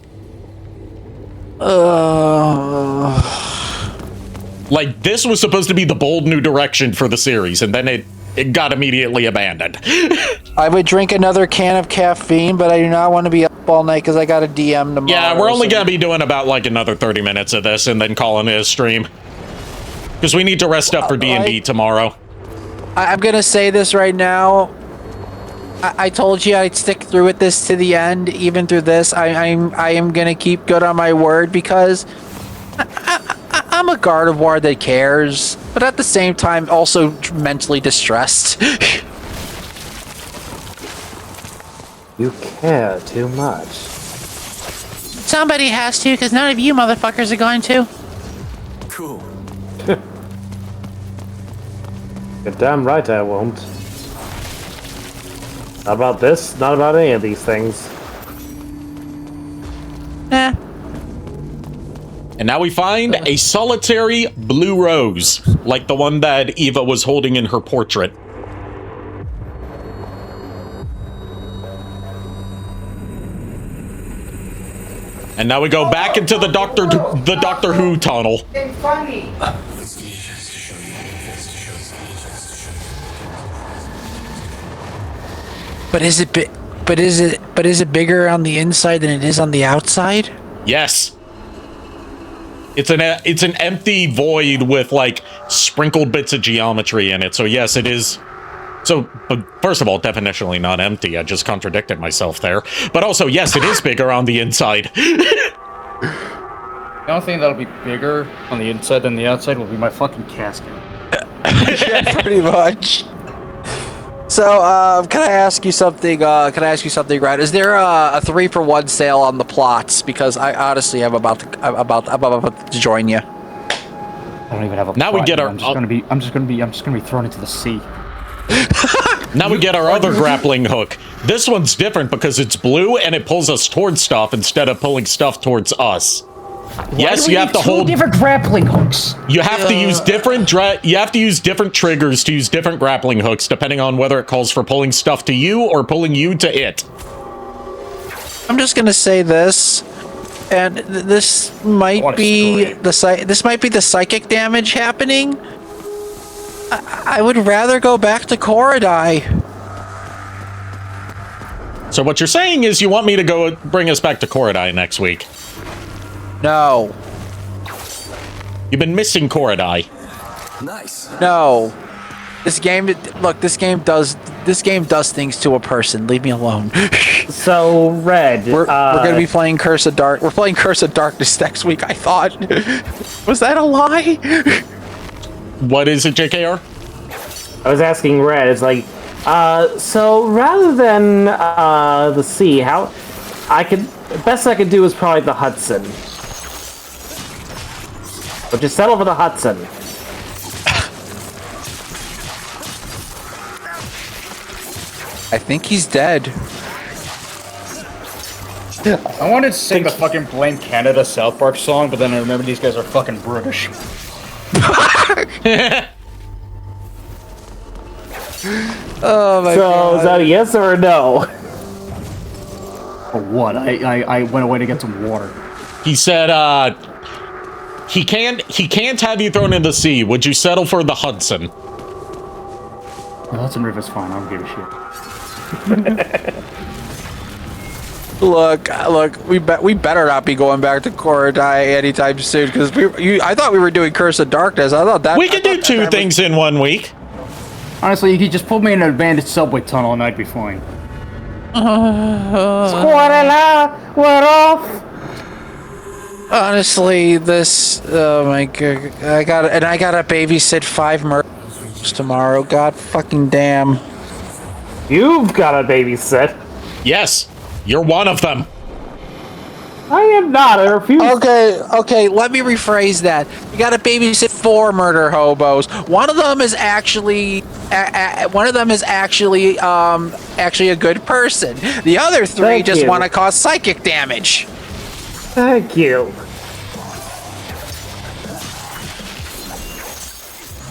Like, this was supposed to be the bold new direction for the series, and then it got immediately abandoned. I would drink another can of caffeine, but I do not want to be up all night because I got a DM tomorrow. Yeah, we're only going to be doing about, like, another 30 minutes of this and then calling it a stream. Because we need to rest up for D&D tomorrow. I'm going to say this right now. I told you I'd stick through with this to the end, even through this. I am going to keep good on my word because I'm a Gardevoir that cares, but at the same time also mentally distressed. You care too much. Somebody has to, because none of you motherfuckers are going to. Cool. You're damn right I won't. Not about this, not about any of these things. Eh. And now we find a solitary blue rose, like the one that Eva was holding in her portrait. And now we go back into the Doctor Who tunnel. Funny. But is it bigger on the inside than it is on the outside? Yes. It's an empty void with like sprinkled bits of geometry in it. So yes, it is. So, but first of all, definitionally not empty. I just contradicted myself there. But also, yes, it is bigger on the inside. The only thing that'll be bigger on the inside than the outside will be my fucking casket. Yeah, pretty much. So, can I ask you something? Ryan? Is there a 3-for-1 sale on the plots? Because I honestly am about to join you. I don't even have a. Now we get our. I'm just gonna be thrown into the sea. Now we get our other grappling hook. This one's different because it's blue and it pulls us towards stuff instead of pulling stuff towards us. Yes, you have to hold different grappling hooks. You have to use different triggers to use different grappling hooks depending on whether it calls for pulling stuff to you or pulling you to it. I'm just gonna say this, and this might be the psychic damage happening. I would rather go back to Korodai. So what you're saying is you want me to go bring us back to Korodai next week? No. You've been missing Korodai. Nice. No. This game does things to a person. Leave me alone. So, Red, we're gonna be playing Curse of Dark. We're playing Curse of Darkness next week. I thought. Was that a lie? What is it, JKR? I was asking Red. It's like, so rather than the sea, best I could do is probably the Hudson. But just settle for the Hudson. I think he's dead. I wanted to sing the fucking Blame Canada South Park song, but then I remember these guys are fucking British. Oh my god. So, is that a yes or a no? For what? I went away to get some water. He said, he can't have you thrown in the sea. Would you settle for the Hudson? The Hudson River's fine. I don't give a shit. Look, we better not be going back to Korodai anytime soon, because I thought we were doing Curse of Darkness. I thought that we could do two things in 1 week. Honestly, you could just put me in an abandoned subway tunnel and I'd be fine. Squirrela, we're off. Honestly, this, oh my god, I gotta babysit 5 murders tomorrow. God fucking damn. You've got a babysit. Yes, you're one of them. I am not. I refuse. Okay, let me rephrase that. You gotta babysit 4 murder hobos. One of them is actually a good person. The other 3 just want to cause psychic damage. Thank you.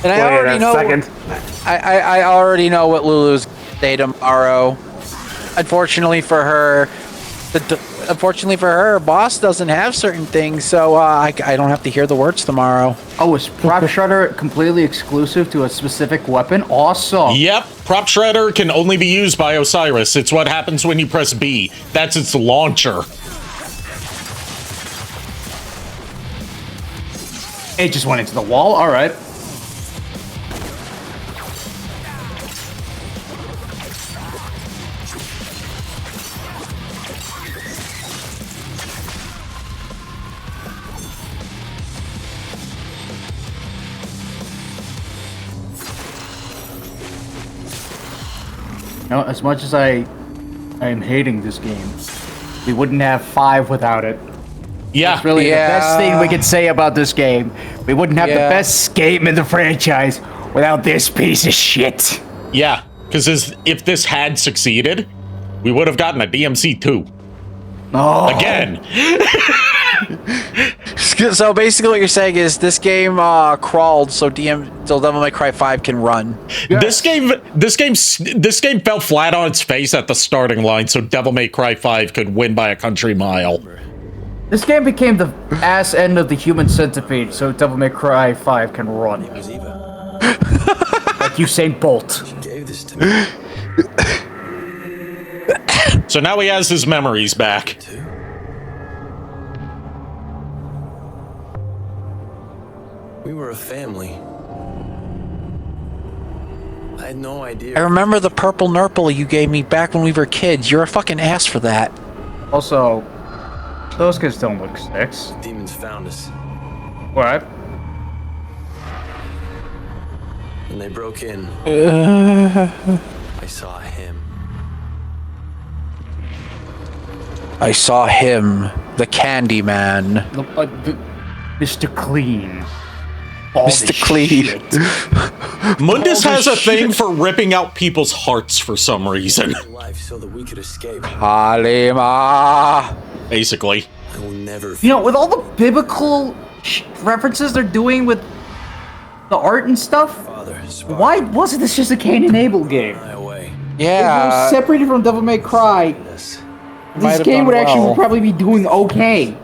And I already know. I already know what Lulu's day tomorrow. Unfortunately for her, her boss doesn't have certain things, so I don't have to hear the words tomorrow. Oh, is Prop Shredder completely exclusive to a specific weapon? Awesome. Yep, Prop Shredder can only be used by Osiris. It's what happens when you press B. That's its launcher. It just went into the wall? Alright. No, as much as I am hating this game, we wouldn't have 5 without it. Yeah. That's really the best thing we could say about this game. We wouldn't have the best game in the franchise without this piece of shit. Yeah, because if this had succeeded, we would have gotten a DmC 2. Oh. Again. So basically what you're saying is this game crawled so Devil May Cry 5 can run. Yes. This game fell flat on its face at the starting line so Devil May Cry 5 could win by a country mile. This game became the ass end of the human centipede so Devil May Cry 5 can run. Like Usain Bolt. She gave this to me. So now he has his memories back. We were a family. I had no idea. I remember the purple nurple you gave me back when we were kids. You're a fucking ass for that. Also, those kids don't look six. Demons found us. What? When they broke in, I saw him. I saw him, the Candyman. Mr. Clean. Mr. Clean. Mundus has a thing for ripping out people's hearts for some reason. Life so that we could escape. Halima. Basically. I will never. You know, with all the biblical references they're doing with the art and stuff, why wasn't this just a Cain and Abel game? Yeah. If it was separated from Devil May Cry, this game would actually probably be doing okay.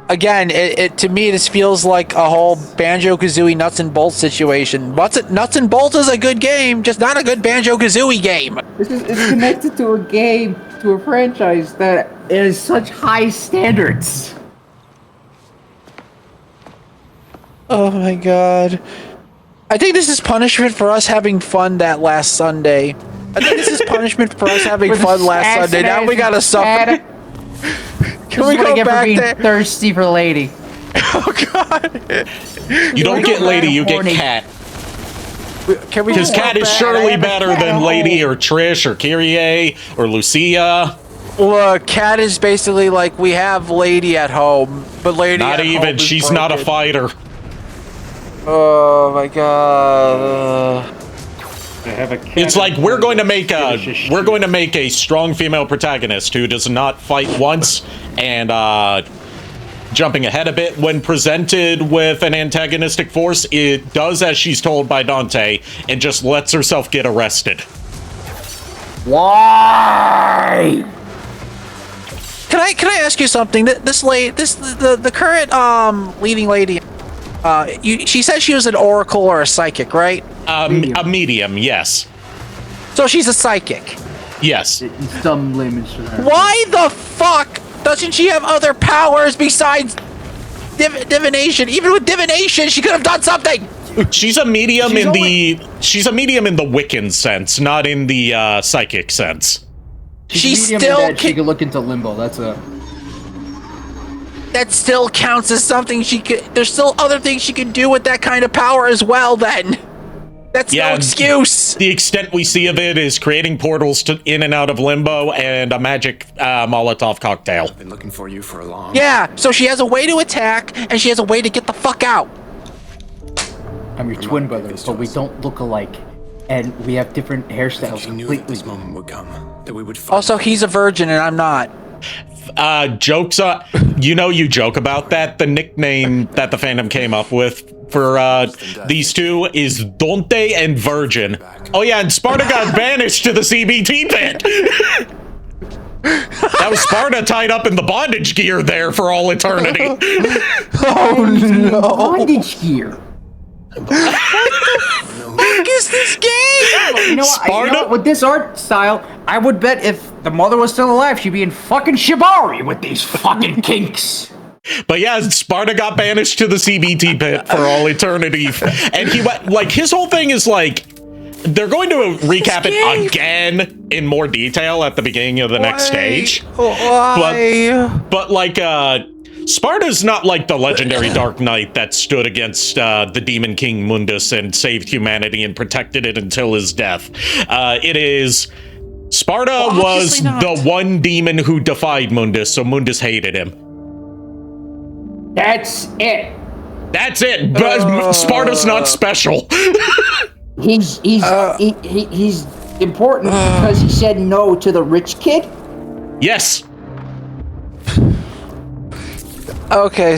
Again, to me, this feels like a whole Banjo-Kazooie Nuts and Bolts situation. Nuts and Bolts is a good game, just not a good Banjo-Kazooie game. It's connected to a game, to a franchise that is such high standards. Oh my god. I think this is punishment for us having fun that last Sunday. I think this is punishment for us having fun last Sunday. Now we gotta suffer. Can we go back there? Thirsty for lady. Oh god. You don't get lady, you get cat. Because cat is surely better than lady or Trish or Kyrie or Lucia. Look, cat is basically like we have lady at home, but lady not at even. home is She's broken. not a fighter. Oh my god. It's like we're going to make a strong female protagonist who does not fight once, and jumping ahead a bit, when presented with an antagonistic force, it does as she's told by Dante and just lets herself get arrested. Why? can I ask you something? The current leading lady, she said she was an oracle or a psychic, right? A medium, yes. So she's a psychic. Yes. In some layman's terms. Why the fuck doesn't she have other powers besides divination? Even with divination, she could have done something. She's a medium in the Wiccan sense, not in the psychic sense. She could look into limbo. That still counts as something she could. There's still other things she can do with that kind of power as well. Then that's no excuse. The extent we see of it is creating portals in and out of limbo and a magic Molotov cocktail. I've been looking for you for a long. Yeah, so she has a way to attack and she has a way to get the fuck out. I'm your twin brother, but we don't look alike, and we have different hairstyles. He knew that this moment would come. That we would. Also, he's a virgin and I'm not. Jokes on you joke about that. The nickname that the fandom came up with for these two is Dante and Virgin. Oh yeah, and Sparta got banished to the CBT pit. That was Sparta tied up in the bondage gear there for all eternity. Oh no! Bondage gear. What the fuck is this game? You know what? With this art style, I would bet if the mother was still alive, she'd be in fucking Shibari with these fucking kinks. But yeah, Sparta got banished to the CBT pit for all eternity. And he went, like, his whole thing is like, they're going to recap it again in more detail at the beginning of the next stage. Why? But like, Sparta's not like the legendary Dark Knight that stood against the Demon King Mundus and saved humanity and protected it until his death. It is... Sparta was the one demon who defied Mundus, so Mundus hated him. That's it. That's it. But Sparta's not special. He's important because he said no to the rich kid? Yes. Okay,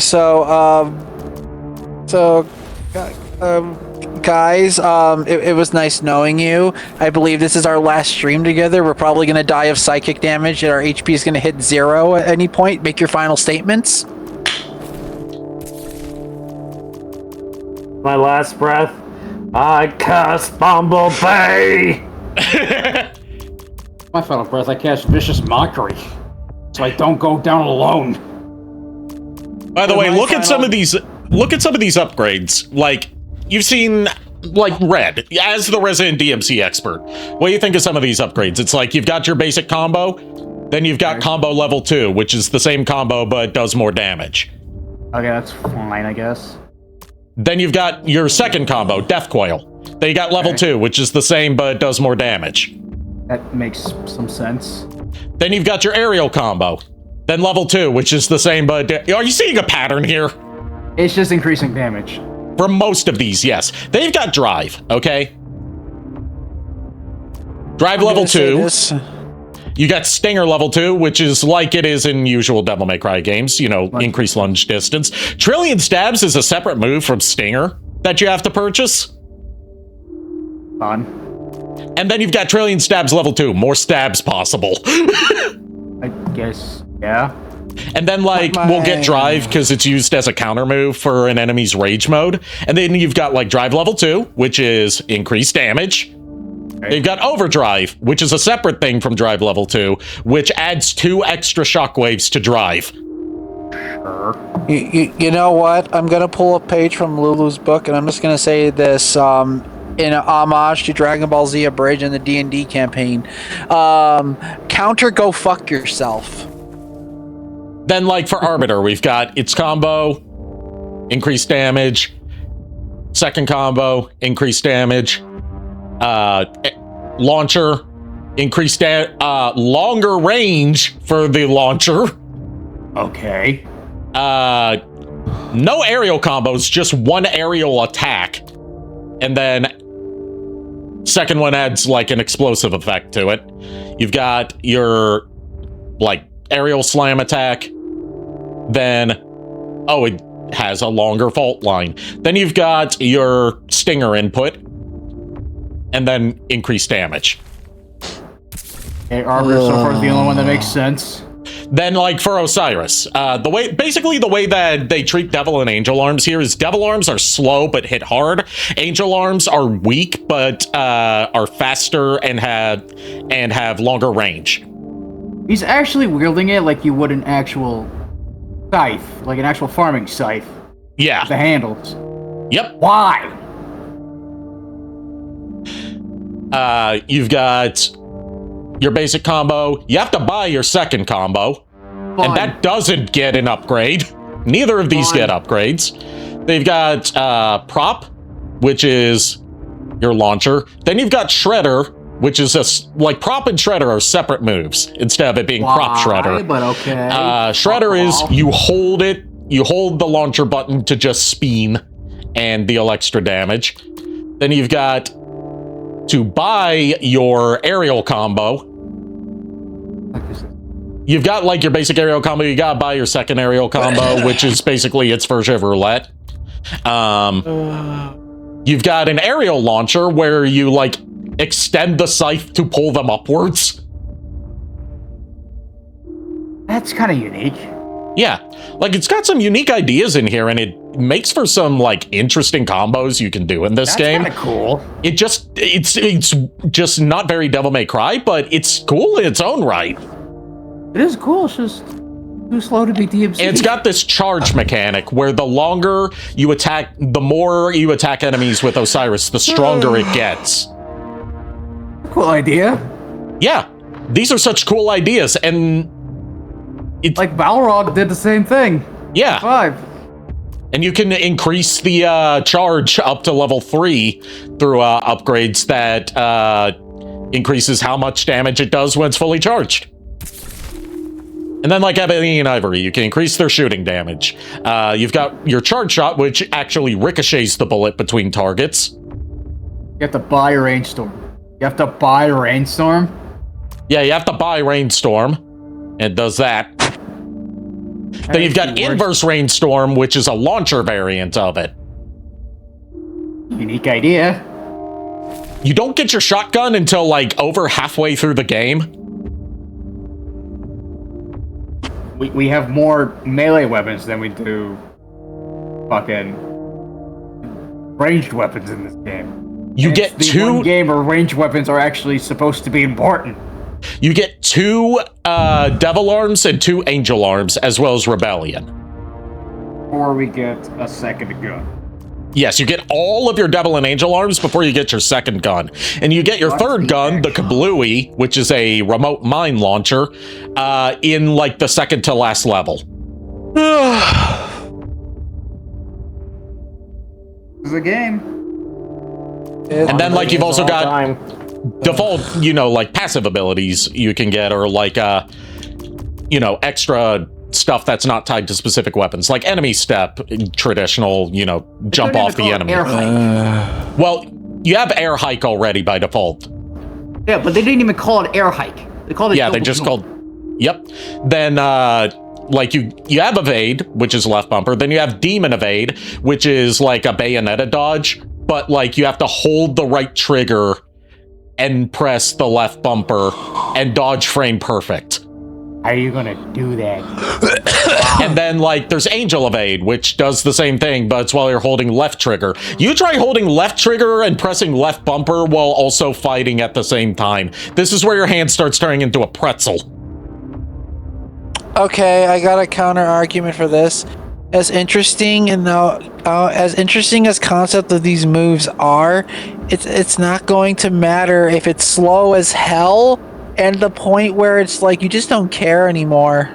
guys, it was nice knowing you. I believe this is our last stream together. We're probably going to die of psychic damage, and our HP is going to hit 0 at any point. Make your final statements. My last breath, I cast Bumblebee! My final breath, I cast Vicious Mockery, so I don't go down alone. By the way, look at some of these upgrades. Like, you've seen, like, Red, as the resident DmC expert. What do you think of some of these upgrades? It's like, you've got your basic combo, then you've got combo level 2, which is the same combo, but does more damage. Okay, that's fine, I guess. Then you've got your second combo, Death Coil. Then you got level 2, which is the same, but does more damage. That makes some sense. Then you've got your aerial combo. Then level 2, which is the same, but... Are you seeing a pattern here? It's just increasing damage. For most of these, yes. They've got Drive, okay? Drive level 2. You got Stinger level 2, which is like it is in usual Devil May Cry games. You know, increased lunge distance. Trillion Stabs is a separate move from Stinger that you have to purchase. Fun. And then you've got Trillion Stabs level 2. More stabs possible. I guess, yeah. And then, like, we'll get Drive because it's used as a counter move for an enemy's rage mode. And then you've got, like, Drive level 2, which is increased damage. Okay. You've got Overdrive, which is a separate thing from Drive level 2, which adds 2 extra shockwaves to Drive. Sure. You know what? I'm going to pull a page from Lulu's book, and I'm just going to say this in homage to Dragon Ball Z Abridged and the D&D campaign. Counter go fuck yourself. Then, like, for Arbiter, we've got its combo, increased damage, second combo, increased damage, launcher, increased longer range for the launcher. Okay. No aerial combos, just one aerial attack. And then second one adds like an explosive effect to it. You've got your like aerial slam attack. Then, oh, it has a longer fault line. Then you've got your stinger input. And then increased damage. Okay, Arbiter so far is the only one that makes sense. Then, like, for Osiris, the way that they treat Devil and Angel Arms here is Devil Arms are slow but hit hard. Angel Arms are weak but are faster and have longer range. He's actually wielding it like you would an actual scythe, like an actual farming scythe. Yeah. The handles. Yep. Why? You've got your basic combo. You have to buy your second combo. And that doesn't get an upgrade. Neither of these get upgrades. They've got Prop, which is your launcher. Then you've got Shredder, which is just like Prop and Shredder are separate moves instead of it being Prop Shredder. But okay. Shredder is you hold the launcher button to just spin and deal extra damage. Then you've got to buy your aerial combo. You've got like your basic aerial combo. You gotta buy your second aerial combo, which is basically its version of roulette. You've got an aerial launcher where you like extend the scythe to pull them upwards. That's kind of unique. Yeah, like it's got some unique ideas in here, and it makes for some like interesting combos you can do in this game. That's kind of cool. It's just not very Devil May Cry, but it's cool in its own right. It is cool. It's just too slow to be DmC. And it's got this charge mechanic where the more you attack enemies with Osiris, the stronger it gets. Cool idea. Yeah, these are such cool ideas, and it's like Balrog did the same thing. Yeah. 5. And you can increase the charge up to level 3 through upgrades that increases how much damage it does when it's fully charged. And then like Ebony and Ivory, you can increase their shooting damage. You've got your charge shot, which actually ricochets the bullet between targets. You have to buy Rainstorm. Yeah, you have to buy Rainstorm. It does that. Then you've got Inverse Rainstorm, which is a launcher variant of it. Unique idea. You don't get your shotgun until like over halfway through the game. We have more melee weapons than we do fucking ranged weapons in this game. You get two one game where ranged weapons are actually supposed to be important. You get 2 Devil Arms and 2 Angel Arms, as well as Rebellion. Or we get a second gun. Yes, you get all of your Devil and Angel Arms before you get your second gun. And you get your third gun, the Kablooey, which is a remote mine launcher, in like the second to last level. It's a game. And then like you've also got default, like passive abilities you can get, or like, extra stuff that's not tied to specific weapons, like enemy step, traditional, jump off the enemy. Well, you have air hike already by default. Yeah, but they didn't even call it air hike. They called it. Yeah, they just called. Yep. Then, like you have evade, which is left bumper. Then you have demon evade, which is like a bayonetta dodge, but like you have to hold the right trigger and press the left bumper and dodge frame perfect. How are you gonna do that? And then, like, there's Angel Evade, which does the same thing, but it's while you're holding left trigger. You try holding left trigger and pressing left bumper while also fighting at the same time. This is where your hand starts turning into a pretzel. Okay, I got a counter argument for this. As interesting as concept of these moves are, it's not going to matter if it's slow as hell. And the point where it's like, you just don't care anymore.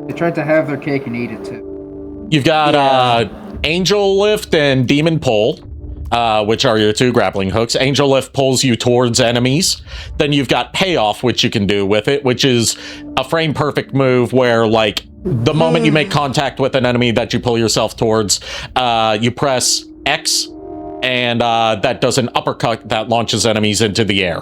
They tried to have their cake and eat it too. You've got Angel Lift and Demon Pull, which are your 2 grappling hooks. Angel Lift pulls you towards enemies. Then you've got Payoff, which you can do with it, which is a frame perfect move where, like, the moment you make contact with an enemy that you pull yourself towards, you press X, and that does an uppercut that launches enemies into the air.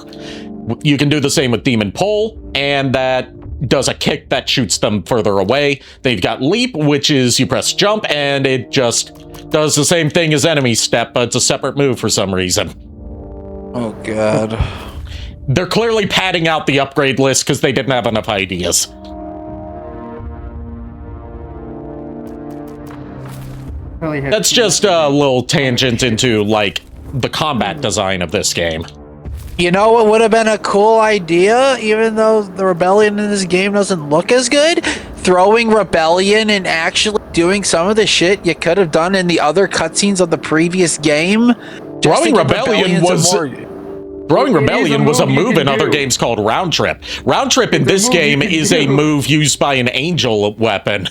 You can do the same with Demon Pull, and that does a kick that shoots them further away. They've got Leap, which is you press jump, and it just does the same thing as Enemy Step, but it's a separate move for some reason. Oh, God. They're clearly padding out the upgrade list because they didn't have enough ideas. That's just a little tangent into, like, the combat design of this game. You know what would have been a cool idea, even though the Rebellion in this game doesn't look as good? Throwing Rebellion and actually doing some of the shit you could have done in the other cutscenes of the previous game. Throwing Rebellion was a move in other games called Round Trip. Round Trip in this game is a move used by an angel weapon.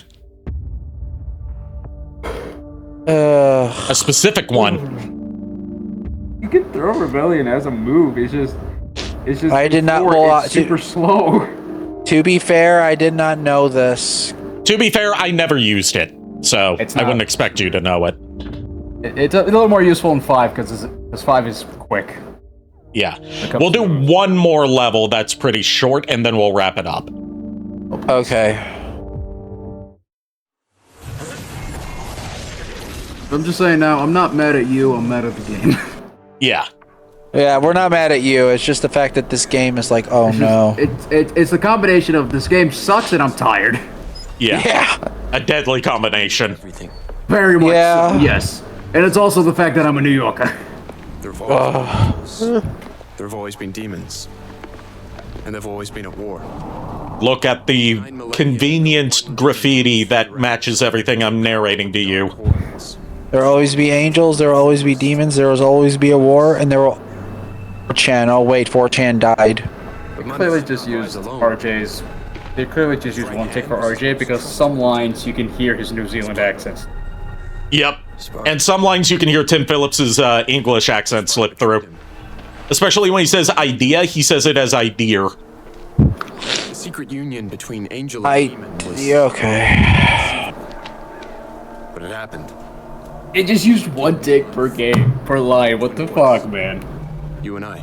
A specific one. You can throw Rebellion as a move. It's just. I did not. It's super slow. To be fair, I did not know this. To be fair, I never used it, so I wouldn't expect you to know it. It's a little more useful in 5 because 5 is quick. Yeah, we'll do one more level that's pretty short, and then we'll wrap it up. Okay. I'm just saying now, I'm not mad at you, I'm mad at the game. Yeah. Yeah, we're not mad at you. It's just the fact that this game is like, oh no. It's the combination of this game sucks and I'm tired. Yeah. A deadly combination. Very much so, yes. And it's also the fact that I'm a New Yorker. There have always been demons. And they've always been at war. Look at the convenient graffiti that matches everything I'm narrating to you. There'll always be angels, there'll always be demons, there will always be a war, and there will... 4chan, oh wait, 4chan died. They clearly just used RJ's... They clearly just used one take for RJ because some lines you can hear his New Zealand accent. Yep. And some lines you can hear Tim Phillips's English accent slip through. Especially when he says idea, he says it as idea. The secret union between angel and demon was... okay. But it happened. It just used one take per game, per line. What the fuck, man? You and I.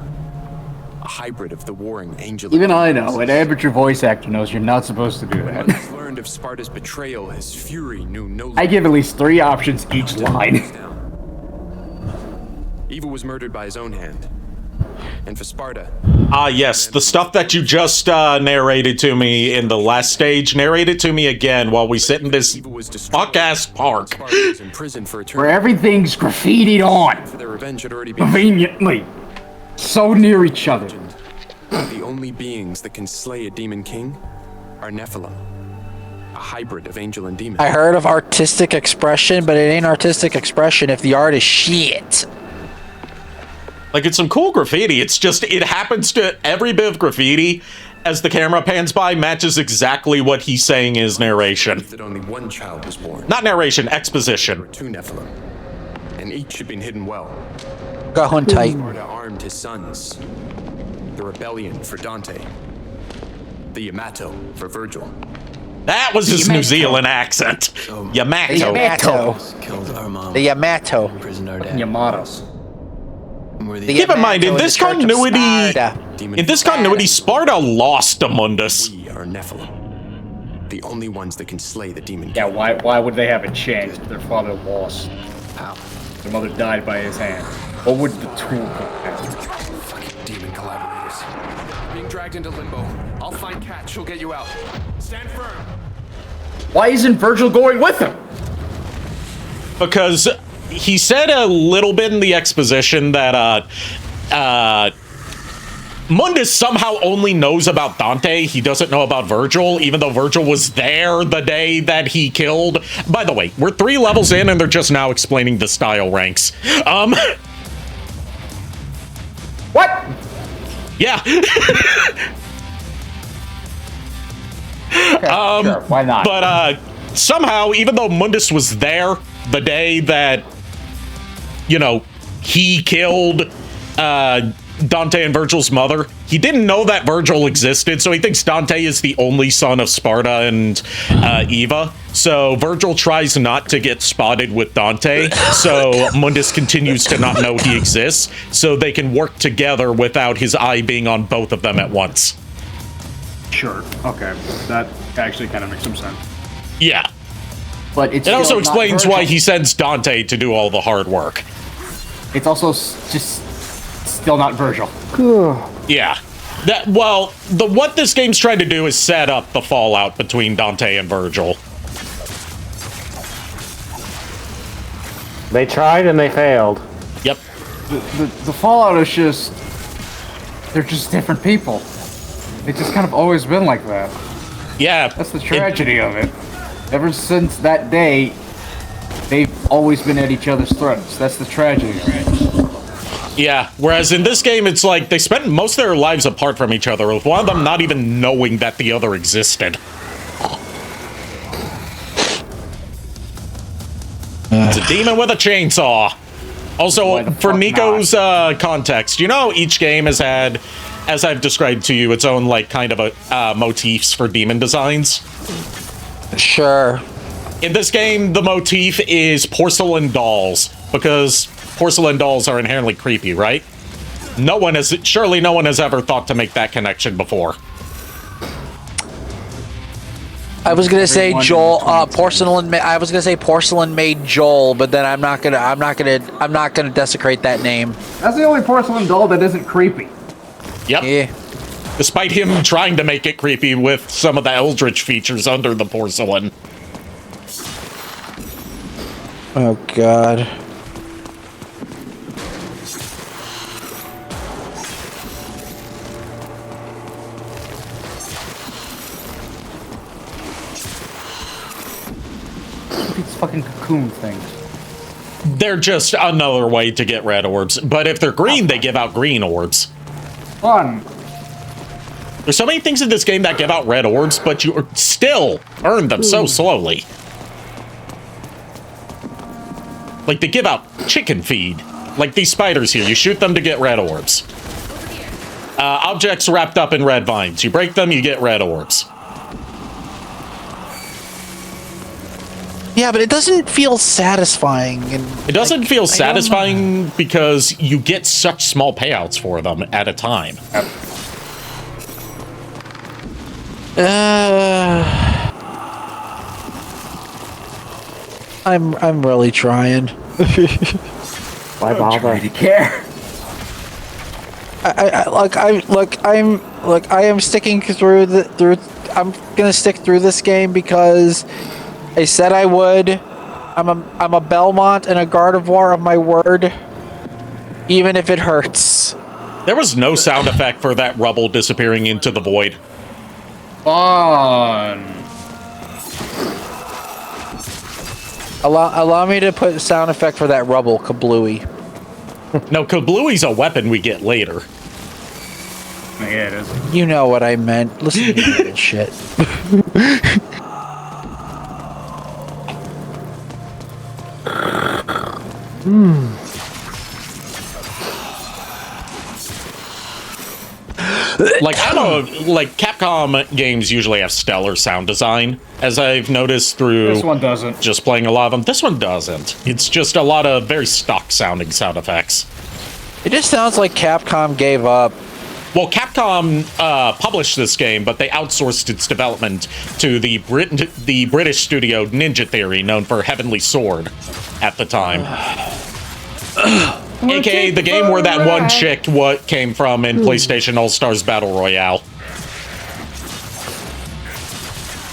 A hybrid of the warring angel. Even I know, an amateur voice actor knows you're not supposed to do that. When learned of Sparta's betrayal, his fury knew no limit. I give at least 3 options each line. Eva was murdered by his own hand. And for Sparta... yes, the stuff that you just narrated to me in the last stage, narrate it to me again while we sit in this fuck-ass park. Where everything's graffitied on. For their revenge had already been... Conveniently. So near each other. The only beings that can slay a demon king are Nephilim. A hybrid of angel and demon. I heard of artistic expression, but it ain't artistic expression if the art is shit. Like, it's some cool graffiti. It's just, it happens to every bit of graffiti as the camera pans by matches exactly what he's saying is narration. That only one child was born. Not narration, exposition. There were 2 Nephilim, and each had been hidden well. Got on tight. Sparta armed his sons. The rebellion for Dante. The Yamato for Virgil. That was his New Zealand accent. Yamato. The Yamato. Killed our mom. The Yamato. Imprisoned our dad. Yamatos. Keep in mind, in this continuity, Sparta lost to Mundus. We are Nephilim. The only ones that can slay the demon. Yeah, why would they have a chance? Their father lost. How? Their mother died by his hand. What would the tool have? Fucking demon collaborators. Being dragged into limbo. I'll find Kat. She'll get you out. Stand firm. Why isn't Virgil going with him? Because he said a little bit in the exposition that Mundus somehow only knows about Dante. He doesn't know about Virgil, even though Virgil was there the day that he killed. By the way, we're 3 levels in and they're just now explaining the style ranks. What? Yeah. Okay, sure, why not? But somehow, even though Mundus was there the day that, you know, he killed Dante and Virgil's mother, he didn't know that Virgil existed, so he thinks Dante is the only son of Sparta and Eva. So Virgil tries not to get spotted with Dante, so Mundus continues to not know he exists, so they can work together without his eye being on both of them at once. Sure. Okay. That actually kind of makes some sense. Yeah. But it also explains why he sends Dante to do all the hard work. It's also just still not Virgil. Yeah. What this game's trying to do is set up the fallout between Dante and Virgil. They tried and they failed. Yep. The Fallout is just... They're just different people. It's just kind of always been like that. Yeah. That's the tragedy of it. Ever since that day, they've always been at each other's throats. That's the tragedy of it. Yeah, whereas in this game, it's like they spent most of their lives apart from each other, with one of them not even knowing that the other existed. It's a demon with a chainsaw. Also, for Nico's context, you know each game has had, as I've described to you, its own, like, kind of a motifs for demon designs. Sure. In this game, the motif is porcelain dolls, because porcelain dolls are inherently creepy, right? Surely no one has ever thought to make that connection before. I was gonna say Joel, porcelain. I was gonna say porcelain made Joel, but then I'm not gonna desecrate that name. That's the only porcelain doll that isn't creepy. Yep. Yeah. Despite him trying to make it creepy with some of the eldritch features under the porcelain. Oh God. These fucking cocoon things. They're just another way to get red orbs. But if they're green, they give out green orbs. Fun. There's so many things in this game that give out red orbs, but you still earn them so slowly. Like, they give out chicken feed. Like these spiders here. You shoot them to get red orbs. Objects wrapped up in red vines. You break them, you get red orbs. Yeah, but it doesn't feel satisfying. And it doesn't feel satisfying because you get such small payouts for them at a time. I'm really trying. Why bother? Do care? I am sticking through. I'm gonna stick through this game because I said I would. I'm a Belmont and a Gardevoir of my word, even if it hurts. There was no sound effect for that rubble disappearing into the void. Fun. Allow me to put a sound effect for that rubble, kablooey. No, kablooey's a weapon we get later. Yeah, it is. You know what I meant. Listen to this shit. Like, I don't know, like, Capcom games usually have stellar sound design, as I've noticed through... This one doesn't. Just playing a lot of them. This one doesn't. It's just a lot of very stock-sounding sound effects. It just sounds like Capcom gave up. Well, Capcom published this game, but they outsourced its development to the British studio Ninja Theory, known for Heavenly Sword at the time. AKA the game where that one chick came from in PlayStation All-Stars Battle Royale.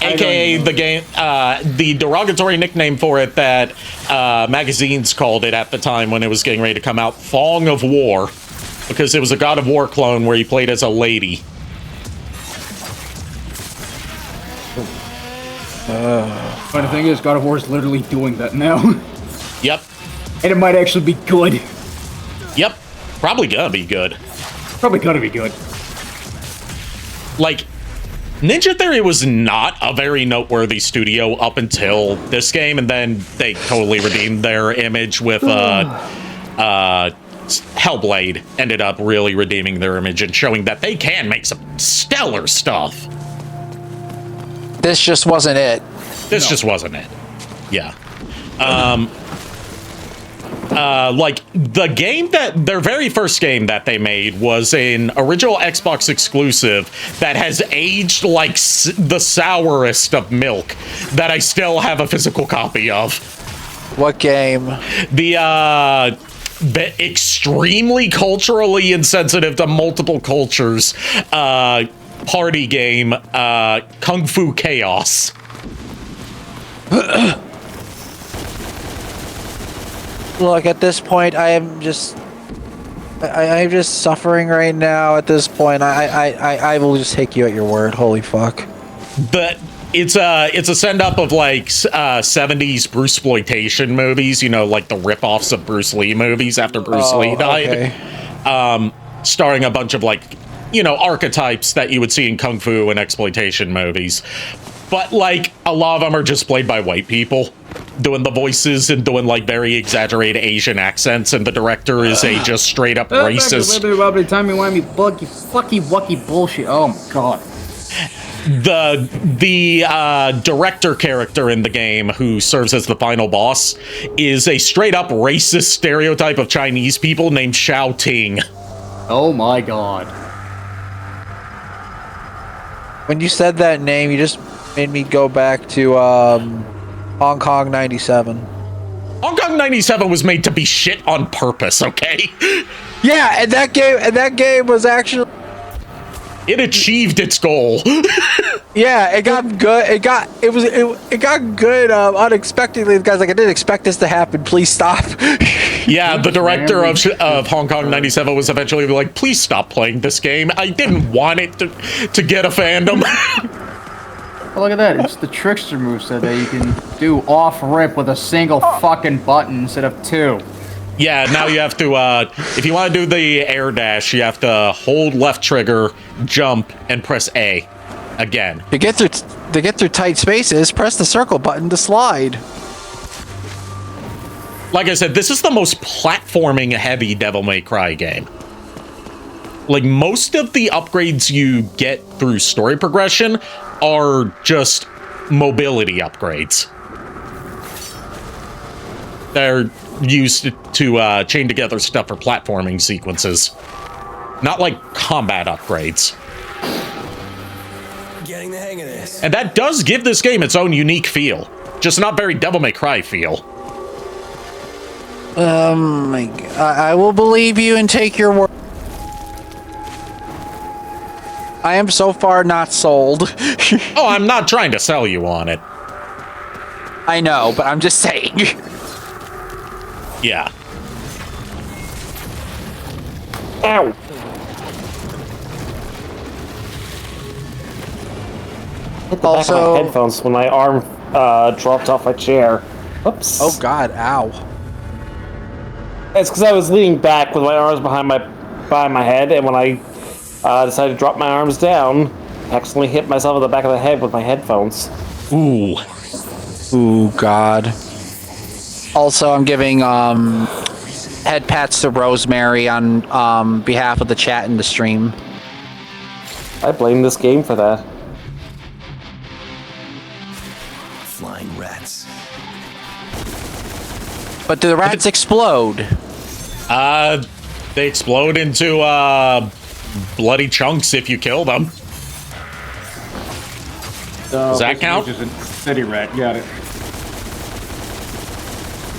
AKA the game, the derogatory nickname for it that magazines called it at the time when it was getting ready to come out, Thong of War, because it was a God of War clone where he played as a lady. But the thing is, God of War is literally doing that now. Yep. And it might actually be good. Yep. Probably gonna be good. Probably gonna be good. Like, Ninja Theory was not a very noteworthy studio up until this game, and then they totally redeemed their image with Hellblade. Ended up really redeeming their image and showing that they can make some stellar stuff. This just wasn't it. This just wasn't it. Yeah. Like, the game their very first game that they made was an original Xbox exclusive that has aged like the sourest of milk that I still have a physical copy of. What game? The extremely culturally insensitive to multiple cultures party game, Kung Fu Chaos. Look, at this point, I am just... I'm just suffering right now at this point. I will just take you at your word. Holy fuck. But it's a send-up of, like, 70s Bruceploitation movies, you know, like the rip-offs of Bruce Lee movies after Bruce Lee died. Okay. Starring a bunch of, like, you know, archetypes that you would see in Kung Fu and exploitation movies. But, like, a lot of them are just played by white people, doing the voices and doing, like, very exaggerated Asian accents, and the director is a just straight-up racist. Timey-wimey, buggy, fucky, wucky bullshit. Oh, my God. The director character in the game, who serves as the final boss, is a straight-up racist stereotype of Chinese people named Shao Ting. Oh, my God. When you said that name, you just made me go back to Hong Kong 97. Hong Kong 97 was made to be shit on purpose, okay? Yeah, and that game was actually... It achieved its goal. Yeah, it got good. It got good unexpectedly. The guy's like, I didn't expect this to happen. Please stop. Yeah, the director of Hong Kong 97 was eventually like, please stop playing this game. I didn't want it to get a fandom. Well, look at that. It's the trickster moveset that you can do off-rip with a single fucking button instead of two. Yeah, now you have to, if you want to do the air dash, you have to hold left trigger, jump, and press A again. To get through tight spaces, press the circle button to slide. Like I said, this is the most platforming-heavy Devil May Cry game. Like, most of the upgrades you get through story progression are just mobility upgrades. They're used to chain together stuff for platforming sequences. Not like combat upgrades. Getting the hang of this. And that does give this game its own unique feel. Just not very Devil May Cry feel. My God. I will believe you and take your word. I am so far not sold. Oh, I'm not trying to sell you on it. I know, but I'm just saying. Yeah. Ow. Hit the back of my headphones when my arm dropped off my chair. Oops. Oh God! Ow. It's because I was leaning back with my arms behind my head, and when I decided to drop my arms down, I accidentally hit myself in the back of the head with my headphones. Ooh. Ooh, God. Also, I'm giving head pats to Rosemary on behalf of the chat in the stream. I blame this game for that. Flying rats. But do the rats explode? They explode into bloody chunks if you kill them. Does that count? City rat, got it.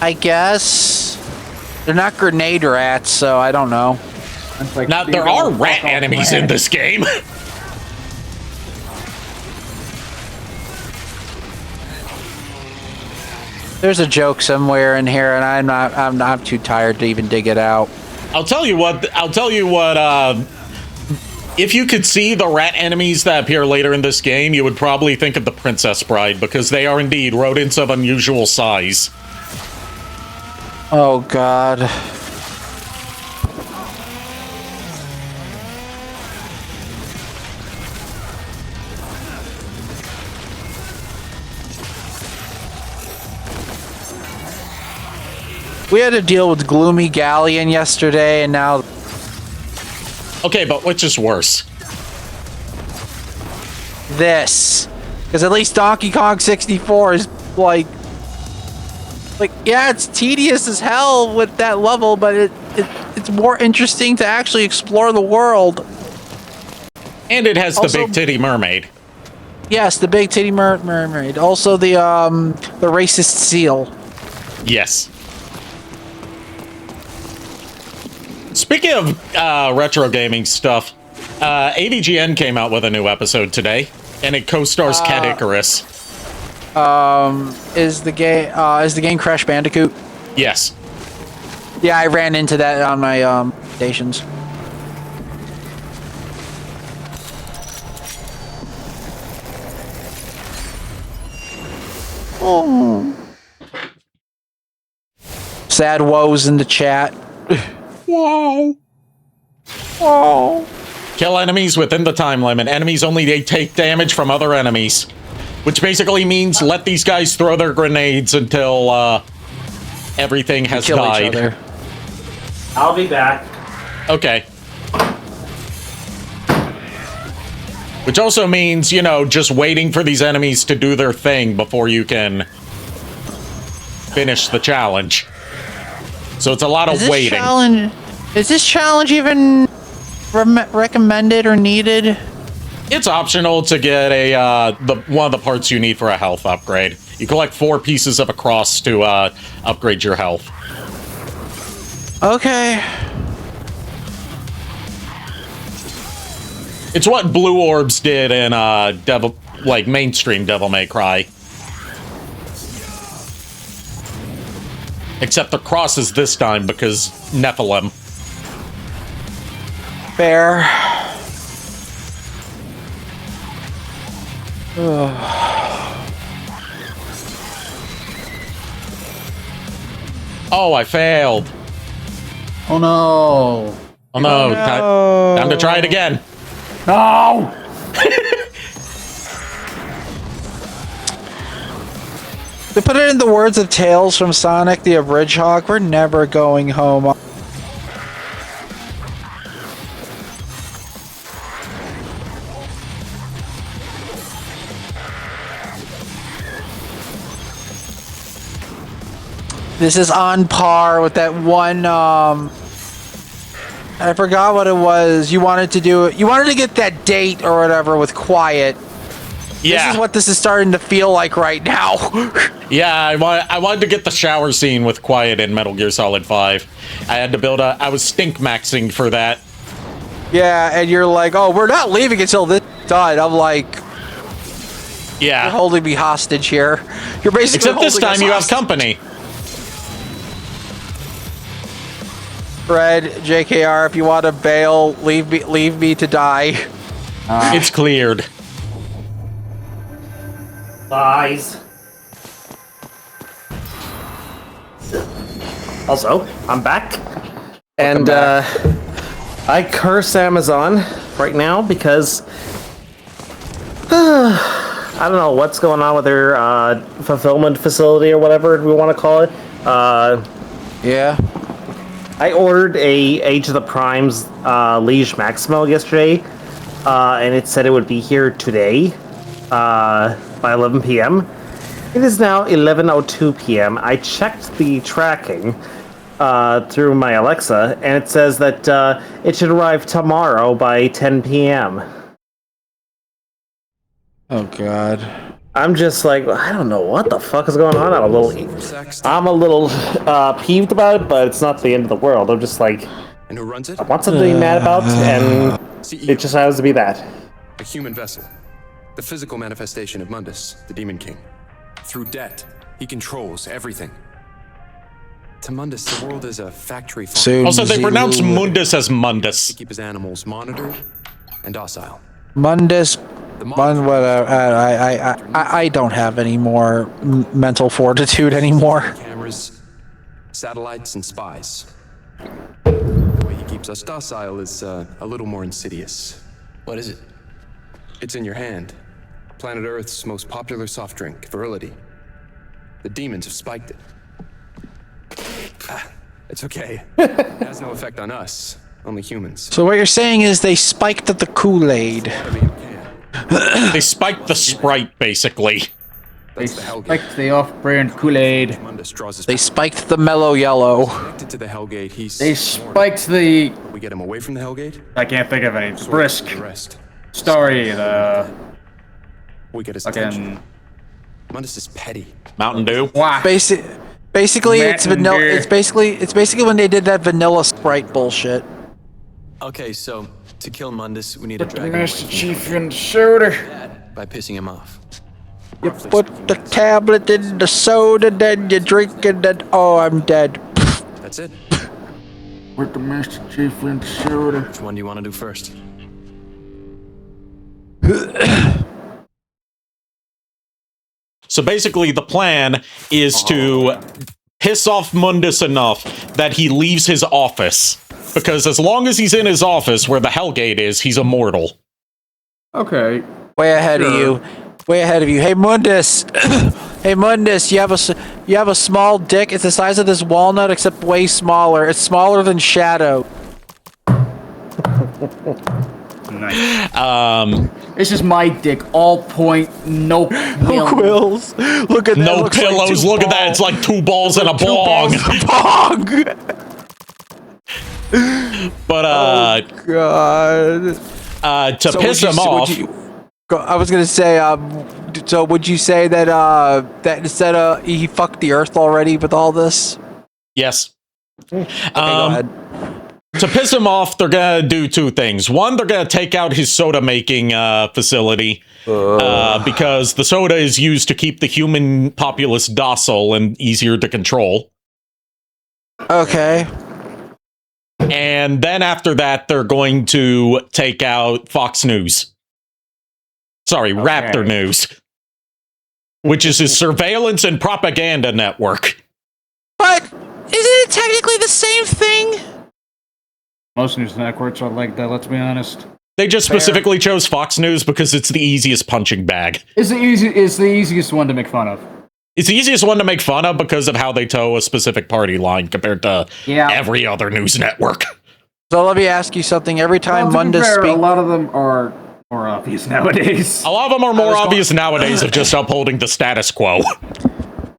I guess they're not grenade rats, so I don't know. Like, now there are rat enemies in this game. There's a joke somewhere in here, and I'm not too tired to even dig it out. I'll tell you what. If you could see the rat enemies that appear later in this game, you would probably think of the Princess Bride, because they are indeed rodents of unusual size. Oh, God. We had to deal with Gloomy Galleon yesterday, and now... Okay, but which is worse? This. Because at least Donkey Kong 64 is, like, yeah, it's tedious as hell with that level, but it's more interesting to actually explore the world. And it has also, the big titty mermaid. Yes, the big titty mermaid. Also the racist seal. Yes. Speaking of retro gaming stuff, AVGN came out with a new episode today, and it co-stars Cat Icarus. Is the game Crash Bandicoot? Yes. Yeah, I ran into that on my stations. Oh. Sad woes in the chat. Whoa. Whoa. Kill enemies within the time limit. Enemies only take damage from other enemies. Which basically means let these guys throw their grenades until everything has died. I'll be back. Okay. Which also means, you know, just waiting for these enemies to do their thing before you can finish the challenge. So it's a lot of waiting. Is this challenge even recommended or needed? It's optional to get a one of the parts you need for a health upgrade. You collect 4 pieces of a cross to upgrade your health. Okay. It's what Blue Orbs did in mainstream Devil May Cry. Except the crosses this time because Nephilim. Fair. Oh, I failed. Oh no. Oh no. Time to try it again. No! To put it in the words of Tales from Sonic the Hedgehog, we're never going home. This is on par with that one, I forgot what it was. You wanted to get that date or whatever with Quiet. Yeah. This is what this is starting to feel like right now. Yeah, I wanted to get the shower scene with Quiet in Metal Gear Solid 5. I had to I was stink maxing for that. Yeah, and you're like, oh, we're not leaving until this done. I'm like, yeah. You're holding me hostage here. You're basically Except this time you have company. Fred, JKR, if you want to bail, leave me to die. It's cleared. Lies. Also, I'm back. And I curse Amazon right now because I don't know what's going on with their fulfillment facility or whatever we want to call it. Yeah. I ordered a Age of the Primes Liege Maximo yesterday, and it said it would be here today by 11 p.m. It is now 11:02 p.m. I checked the tracking through my Alexa, and it says that it should arrive tomorrow by 10 p.m. Oh, God. I'm just like, I don't know what the fuck is going on. I'm a little peeved about it, but it's not the end of the world. I'm just like, and who runs it? I want something to be mad about, and it just happens to be that. A human vessel. The physical manifestation of Mundus, the Demon King. Through debt, he controls everything. To Mundus, the world is a factory farm. Also, they pronounce Mundus as Mundus. To keep his animals monitored and docile. Mundus. I don't have any more mental fortitude anymore. Cameras, satellites, and spies. The way he keeps us docile is a little more insidious. What is it? It's in your hand. Planet Earth's most popular soft drink, Virility. The demons have spiked it. It's okay. It has no effect on us, only humans. So what you're saying is they spiked the Kool-Aid. They spiked the Sprite, basically. They spiked the off-brand Kool-Aid. They spiked the mellow yellow. Connected to the Hellgate, They spiked the... We get him away from the Hellgate? I can't think of any. Brisk. Story, the... We get his Fucking... attention. Mundus is petty. Mountain Dew. Wow. Basically, it's vanilla. It's basically when they did that vanilla Sprite bullshit. Okay, so to kill Mundus, we need to drag him Master away Chief in the shoulder. by pissing him off. You put the tablet in the soda, then you drink it, then oh, I'm dead. That's it. With the Master Chief and Soda. Which one do you want to do first? So basically, the plan is to piss off Mundus enough that he leaves his office. Because as long as he's in his office where the Hellgate is, he's immortal. Okay. Way ahead of you. Way ahead of you. Hey, Mundus. Hey, Mundus, you have a small dick. It's the size of this walnut, except way smaller. It's smaller than Shadow. Nice. It's just my dick. All point, no quills. Look at that. No pillows. Look at that. It's like 2 balls and a bong. But oh god. To so piss him off. I was gonna say, so would you say that that instead he fucked the Earth already with all this? Yes. Okay, go ahead. To piss him off, they're gonna do 2 things. One, they're gonna take out his soda making facility because the soda is used to keep the human populace docile and easier to control. Okay. And then after that, they're going to take out Fox News. Sorry, okay. Raptor News, which is his surveillance and propaganda network. But isn't it technically the same thing? Most news networks are like that, let's be honest. They just specifically chose Fox News because it's the easiest punching bag. It's the easiest one to make fun of. It's the easiest one to make fun of because of how they toe a specific party line compared to every other news network. So let me ask you something. Every time Mundus speaks... A lot of them are more obvious nowadays. A lot of them are more obvious nowadays of just upholding the status quo.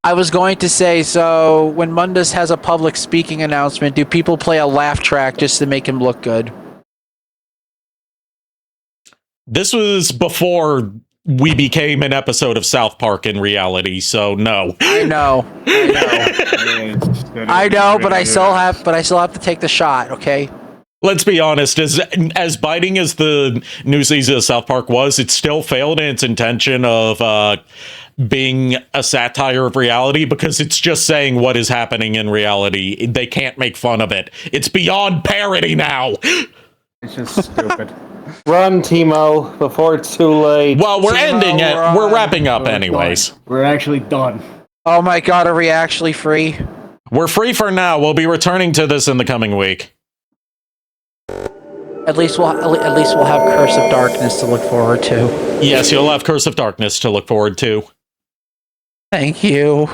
I was going to say, so when Mundus has a public speaking announcement, do people play a laugh track just to make him look good? This was before we became an episode of South Park in reality, so no. I know. I know, but I still have to take the shot, okay? Let's be honest, as biting as the new season of South Park was, it still failed in its intention of being a satire of reality because it's just saying what is happening in reality. They can't make fun of it. It's beyond parody now. It's just stupid. Run, Timo, before it's too late. Well, we're ending it. We're wrapping up anyways. We're actually done. Oh my god, are we actually free? We're free for now. We'll be returning to this in the coming week. At least we'll have Curse of Darkness to look forward to. Yes, you'll have Curse of Darkness to look forward to. Thank you.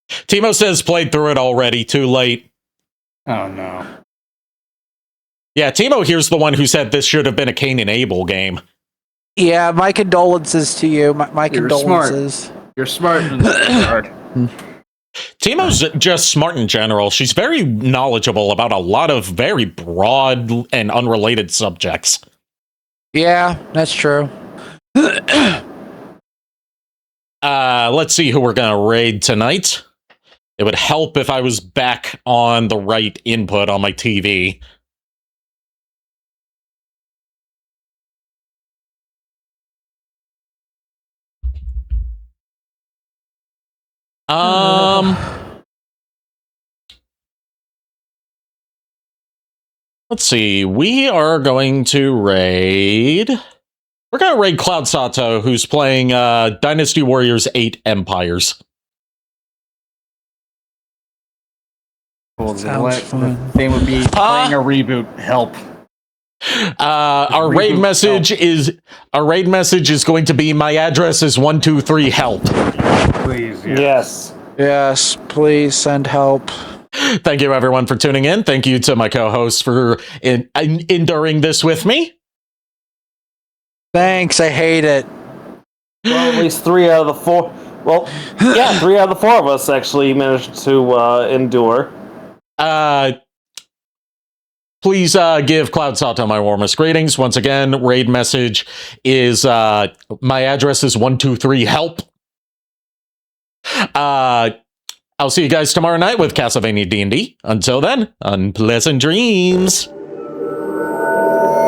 Timo says played through it already. Too late. Oh no. Yeah, Timo here's the one who said this should have been a Cain and Abel game. Yeah, my condolences to you. My condolences. Smart. You're smart in this regard. Timo's just smart in general. She's very knowledgeable about a lot of very broad and unrelated subjects. Yeah, that's true. Let's see who we're gonna raid tonight. It would help if I was back on the right input on my TV. Let's see. We are going to raid. We're going to raid Cloud Sato, who's playing Dynasty Warriors 8 Empires. They would be playing a reboot. Help. Our raid message is going to be my address is 123 help. Please. Yes, please send help. Thank you everyone for tuning in. Thank you to my co-hosts for enduring this with me. Thanks, I hate it. Well, at least 3 out of the 4. Well, yeah, 3 out of the 4 of us actually managed to endure. Please give Cloud Sato my warmest greetings. Once again, raid message is my address is 123 help. I'll see you guys tomorrow night with Castlevania D&D. Until then, unpleasant dreams.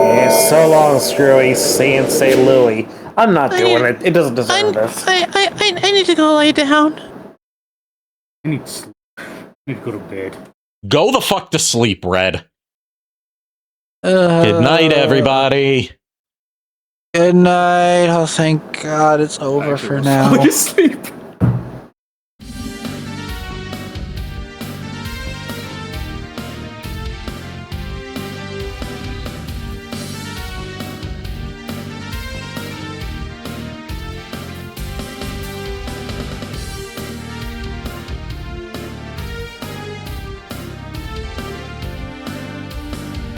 Yeah, so long, Screwy, Sensei Louie. I'm not doing it. It doesn't deserve this. I need to go lay down. I need sleep. Need to go to bed. Go the fuck to sleep, Red. Good night, everybody. Good night. Oh, thank God it's over for now. Go to sleep.